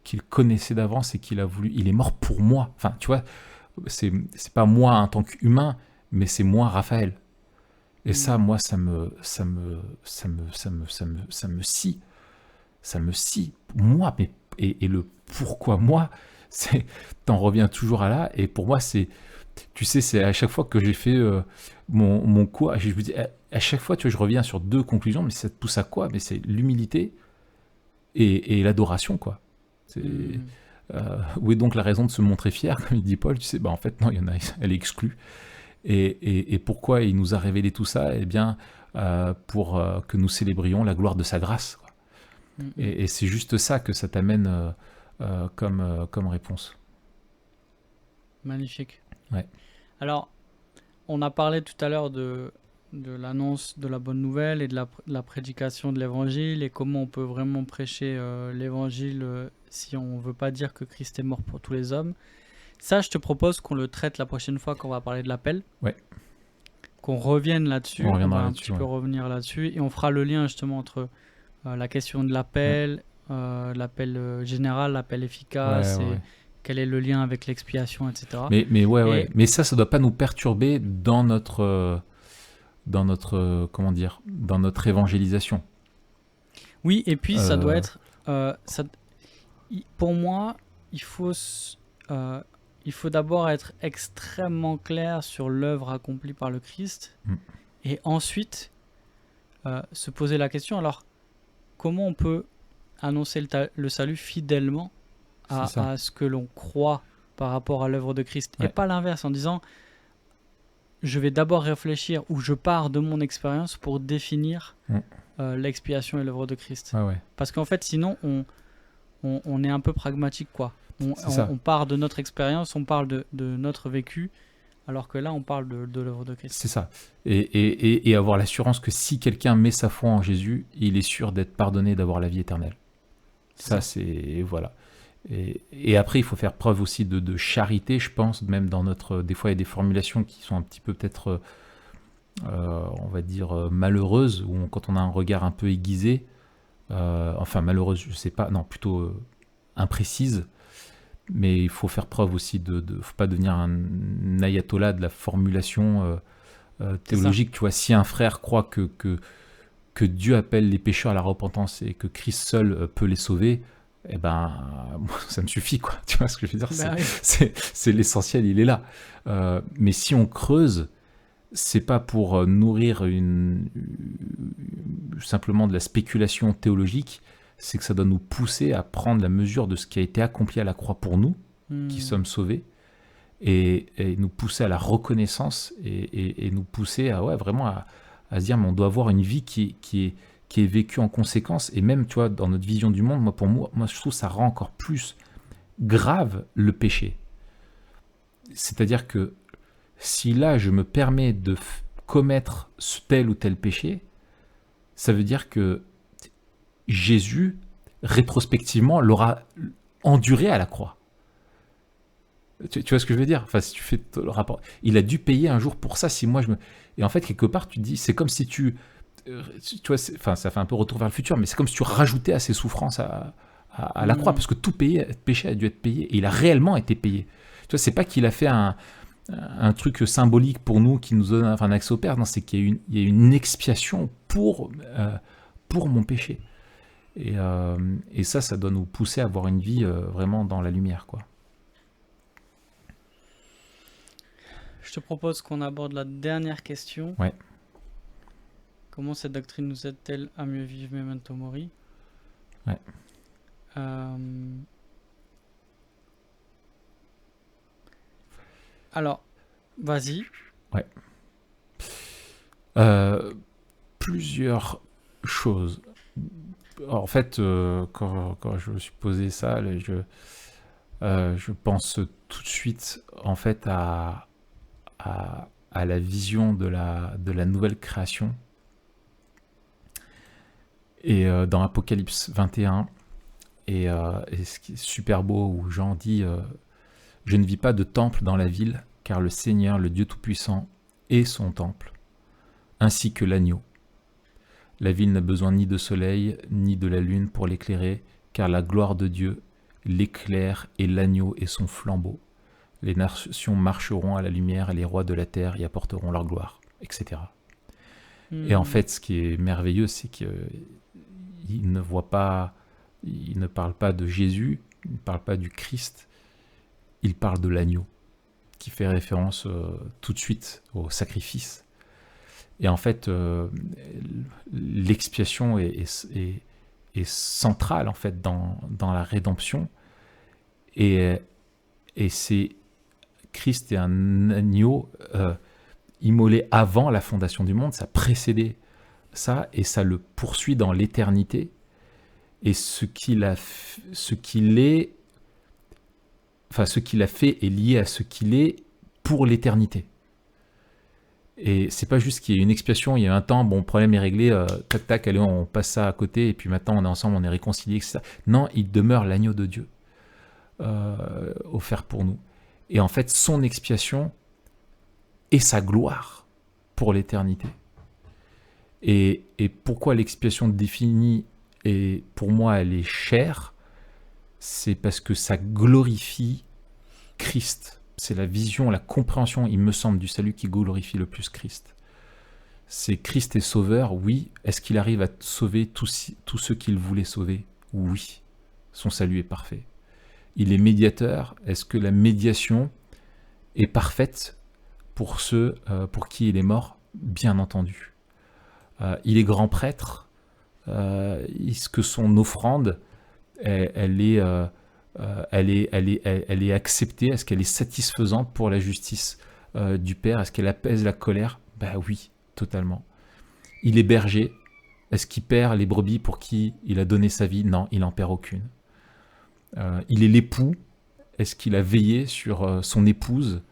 qu'il connaissait d'avance et qu'il a voulu. Il est mort pour moi. Enfin, tu vois, c'est pas moi en tant qu'humain, mais c'est moi, Raphaël. Et ça, moi, ça me scie. Ça me scie. Moi, mais et le pourquoi moi, t'en reviens toujours à là. Et pour moi, tu sais, c'est à chaque fois que j'ai fait mon cours, je me dis, à chaque fois, tu vois, je reviens sur deux conclusions, mais ça te pousse à quoi? Mais c'est l'humilité et l'adoration, quoi. Où est donc la raison de se montrer fier, comme il dit Paul? Tu sais, bah en fait, non, elle est exclue. Et pourquoi il nous a révélé tout ça? Eh bien, pour que nous célébrions la gloire de sa grâce, quoi. Et c'est juste ça que ça t'amène comme réponse. Magnifique. Ouais. Alors, on a parlé tout à l'heure de l'annonce de la bonne nouvelle et de la prédication de l'évangile, et comment on peut vraiment prêcher l'évangile si on ne veut pas dire que Christ est mort pour tous les hommes. Ça, je te propose qu'on le traite la prochaine fois quand on va parler de l'appel. Ouais. Qu'on revienne là-dessus. On va reviendra un là-dessus, petit peu revenir là-dessus, et on fera le lien justement entre la question de l'appel, l'appel général, l'appel efficace, et quel est le lien avec l'expiation, etc. Mais ouais. Mais ça doit pas nous perturber dans notre comment dire, dans notre évangélisation. Oui, et puis ça doit être, pour moi, il faut d'abord être extrêmement clair sur l'œuvre accomplie par le Christ, et ensuite se poser la question, alors comment on peut annoncer le salut fidèlement à ce que l'on croit par rapport à l'œuvre de Christ, et pas l'inverse, en disant je vais d'abord réfléchir, ou je pars de mon expérience pour définir l'expiation et l'œuvre de Christ. Parce qu'en fait, sinon, on est un peu pragmatique, quoi. On part de notre expérience, on parle de notre vécu, alors que là, on parle de l'œuvre de Christ. C'est ça. Et avoir l'assurance que si quelqu'un met sa foi en Jésus, il est sûr d'être pardonné, d'avoir la vie éternelle. Ça, c'est... Voilà. Et après, il faut faire preuve aussi de charité, je pense, même dans notre... Des fois, il y a des formulations qui sont un petit peu peut-être, on va dire, malheureuses, ou quand on a un regard un peu aiguisé, enfin, malheureuse, je sais pas, non, plutôt imprécise, mais il faut faire preuve aussi faut pas devenir un ayatollah de la formulation théologique. Tu vois, si un frère croit que Dieu appelle les pécheurs à la repentance et que Christ seul peut les sauver, eh ben, ça me suffit, quoi. Tu vois ce que je veux dire? C'est l'essentiel, il est là. Mais si on creuse, c'est pas pour nourrir simplement de la spéculation théologique, c'est que ça doit nous pousser à prendre la mesure de ce qui a été accompli à la croix pour nous, qui sommes sauvés, et nous pousser à la reconnaissance, et nous pousser à vraiment à se dire, mais on doit avoir une vie qui qui est vécu en conséquence. Et même, tu vois, dans notre vision du monde, pour moi, je trouve que ça rend encore plus grave le péché. C'est-à-dire que si là, je me permets de commettre tel ou tel péché, ça veut dire que Jésus, rétrospectivement, l'aura enduré à la croix. Tu vois ce que je veux dire? Enfin, si tu fais le rapport, il a dû payer un jour pour ça. Si moi et en fait, quelque part, tu te dis, c'est comme si tu vois, enfin, ça fait un peu retour vers le futur, mais c'est comme si tu rajoutais à ses souffrances à la croix, parce que tout péché a dû être payé, et il a réellement été payé. Tu vois, c'est pas qu'il a fait un truc symbolique pour nous qui nous donne un accès au Père, non, c'est qu'il y a une expiation pour mon péché. Et ça doit nous pousser à avoir une vie vraiment dans la lumière, quoi. Je te propose qu'on aborde la dernière question. Ouais. Comment cette doctrine nous aide-t-elle à mieux vivre Memento Mori? Ouais. Alors, vas-y. Ouais. Plusieurs choses. Alors, en fait, quand je me suis posé ça, je pense tout de suite en fait à la vision de la nouvelle création. Et dans Apocalypse 21, et ce qui est super beau, où Jean dit « Je ne vis pas de temple dans la ville, car le Seigneur, le Dieu Tout-Puissant, est son temple, ainsi que l'agneau. La ville n'a besoin ni de soleil, ni de la lune pour l'éclairer, car la gloire de Dieu l'éclaire et l'agneau est son flambeau. Les nations marcheront à la lumière et les rois de la terre y apporteront leur gloire, etc. » Et en fait, ce qui est merveilleux, c'est qu'il ne parle pas de Jésus, il ne parle pas du Christ, il parle de l'agneau, qui fait référence tout de suite au sacrifice. Et en fait, l'expiation est centrale en fait dans la rédemption. Et c'est Christ est un agneau immolé avant la fondation du monde, ça précédait ça et ça le poursuit dans l'éternité. Et ce qu'il a fait est lié à ce qu'il est pour l'éternité. Et c'est pas juste qu'il y ait une expiation, il y a un temps, bon, le problème est réglé, tac tac, allez, on passe ça à côté, et puis maintenant on est ensemble, on est réconciliés, etc. Non, il demeure l'agneau de Dieu, offert pour nous. Et en fait, son expiation est sa gloire pour l'éternité. Et pourquoi l'expiation définie, et pour moi elle est chère, c'est parce que ça glorifie Christ. C'est la vision, la compréhension, il me semble, du salut qui glorifie le plus Christ. C'est Christ est sauveur, oui. Est-ce qu'il arrive à sauver tous ceux qu'il voulait sauver? Oui. Son salut est parfait. Il est médiateur. Est-ce que la médiation est parfaite pour ceux pour qui il est mort? Bien entendu. Il est grand prêtre. Est-ce que son offrande, elle est acceptée? Est-ce qu'elle est satisfaisante pour la justice du Père? Est-ce qu'elle apaise la colère? Ben oui, totalement. Il est berger. Est-ce qu'il perd les brebis pour qui il a donné sa vie? Non, il n'en perd aucune. Il est l'époux. Est-ce qu'il a veillé sur son épouse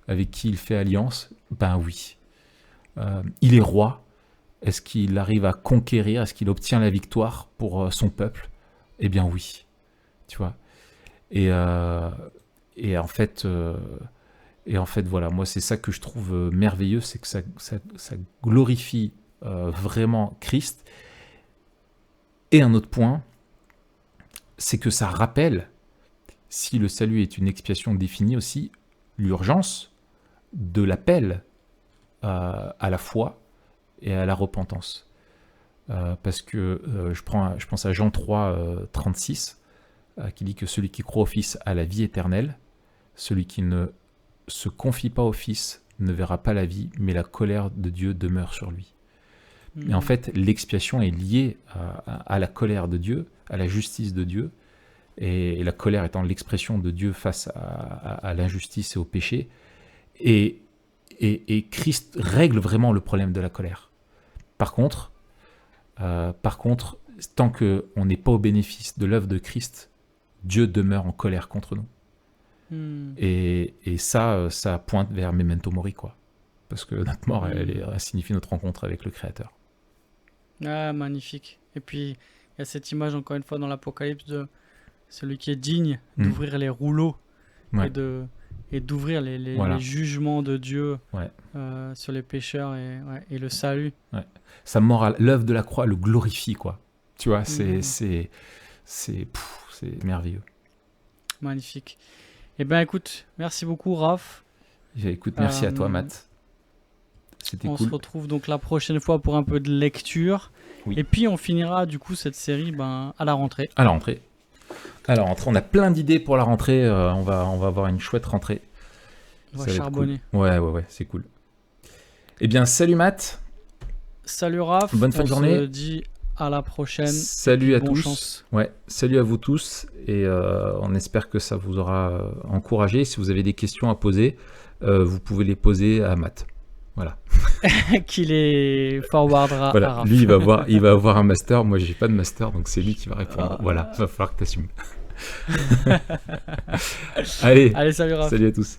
avec qui il fait alliance? Ben oui. Il est roi. Est-ce qu'il arrive à conquérir? Est-ce qu'il obtient la victoire pour son peuple? Eh bien oui. Tu vois. Et en fait, voilà, moi c'est ça que je trouve merveilleux, c'est que ça glorifie vraiment Christ. Et un autre point, c'est que ça rappelle, si le salut est une expiation définie aussi, l'urgence de l'appel à la foi et à la repentance. Parce que je pense à Jean 3, 36, qui dit que celui qui croit au Fils a la vie éternelle, celui qui ne se confie pas au Fils ne verra pas la vie, mais la colère de Dieu demeure sur lui. Et en fait, l'expiation est liée à la colère de Dieu, à la justice de Dieu, et la colère étant l'expression de Dieu face à l'injustice et au péché. Et Christ règle vraiment le problème de la colère. Par contre, Par contre, tant qu'on n'est pas au bénéfice de l'œuvre de Christ, Dieu demeure en colère contre nous. Et ça pointe vers Memento Mori, quoi. Parce que notre mort, elle signifie notre rencontre avec le Créateur. Ah, magnifique. Et puis, il y a cette image, encore une fois, dans l'Apocalypse de celui qui est digne d'ouvrir les rouleaux et d'ouvrir les jugements de Dieu sur les pécheurs et le salut. Ouais. Sa mort, l'œuvre de la croix le glorifie, quoi. Tu vois, c'est merveilleux. Magnifique. Eh bien, écoute, merci beaucoup, Raph. Écoute, merci à toi, Matt. C'était cool. On se retrouve donc la prochaine fois pour un peu de lecture. Oui. Et puis, on finira, du coup, cette série à la rentrée. À la rentrée. On a plein d'idées pour la rentrée. On va avoir une chouette rentrée. On va charbonner. Cool. Ouais, c'est cool. Eh bien, salut, Matt. Salut, Raph. Bonne fin de journée. On se dit à la prochaine. Salut à tous. Chance. Ouais, salut à vous tous. Et on espère que ça vous aura encouragé. Si vous avez des questions à poser, vous pouvez les poser à Matt. Voilà. Qui les forwardera à Raph. Lui, il va avoir un master. Moi, j'ai pas de master, donc c'est lui qui va répondre. Voilà, il va falloir que tu assumes. Allez, salut Raph. Salut à tous.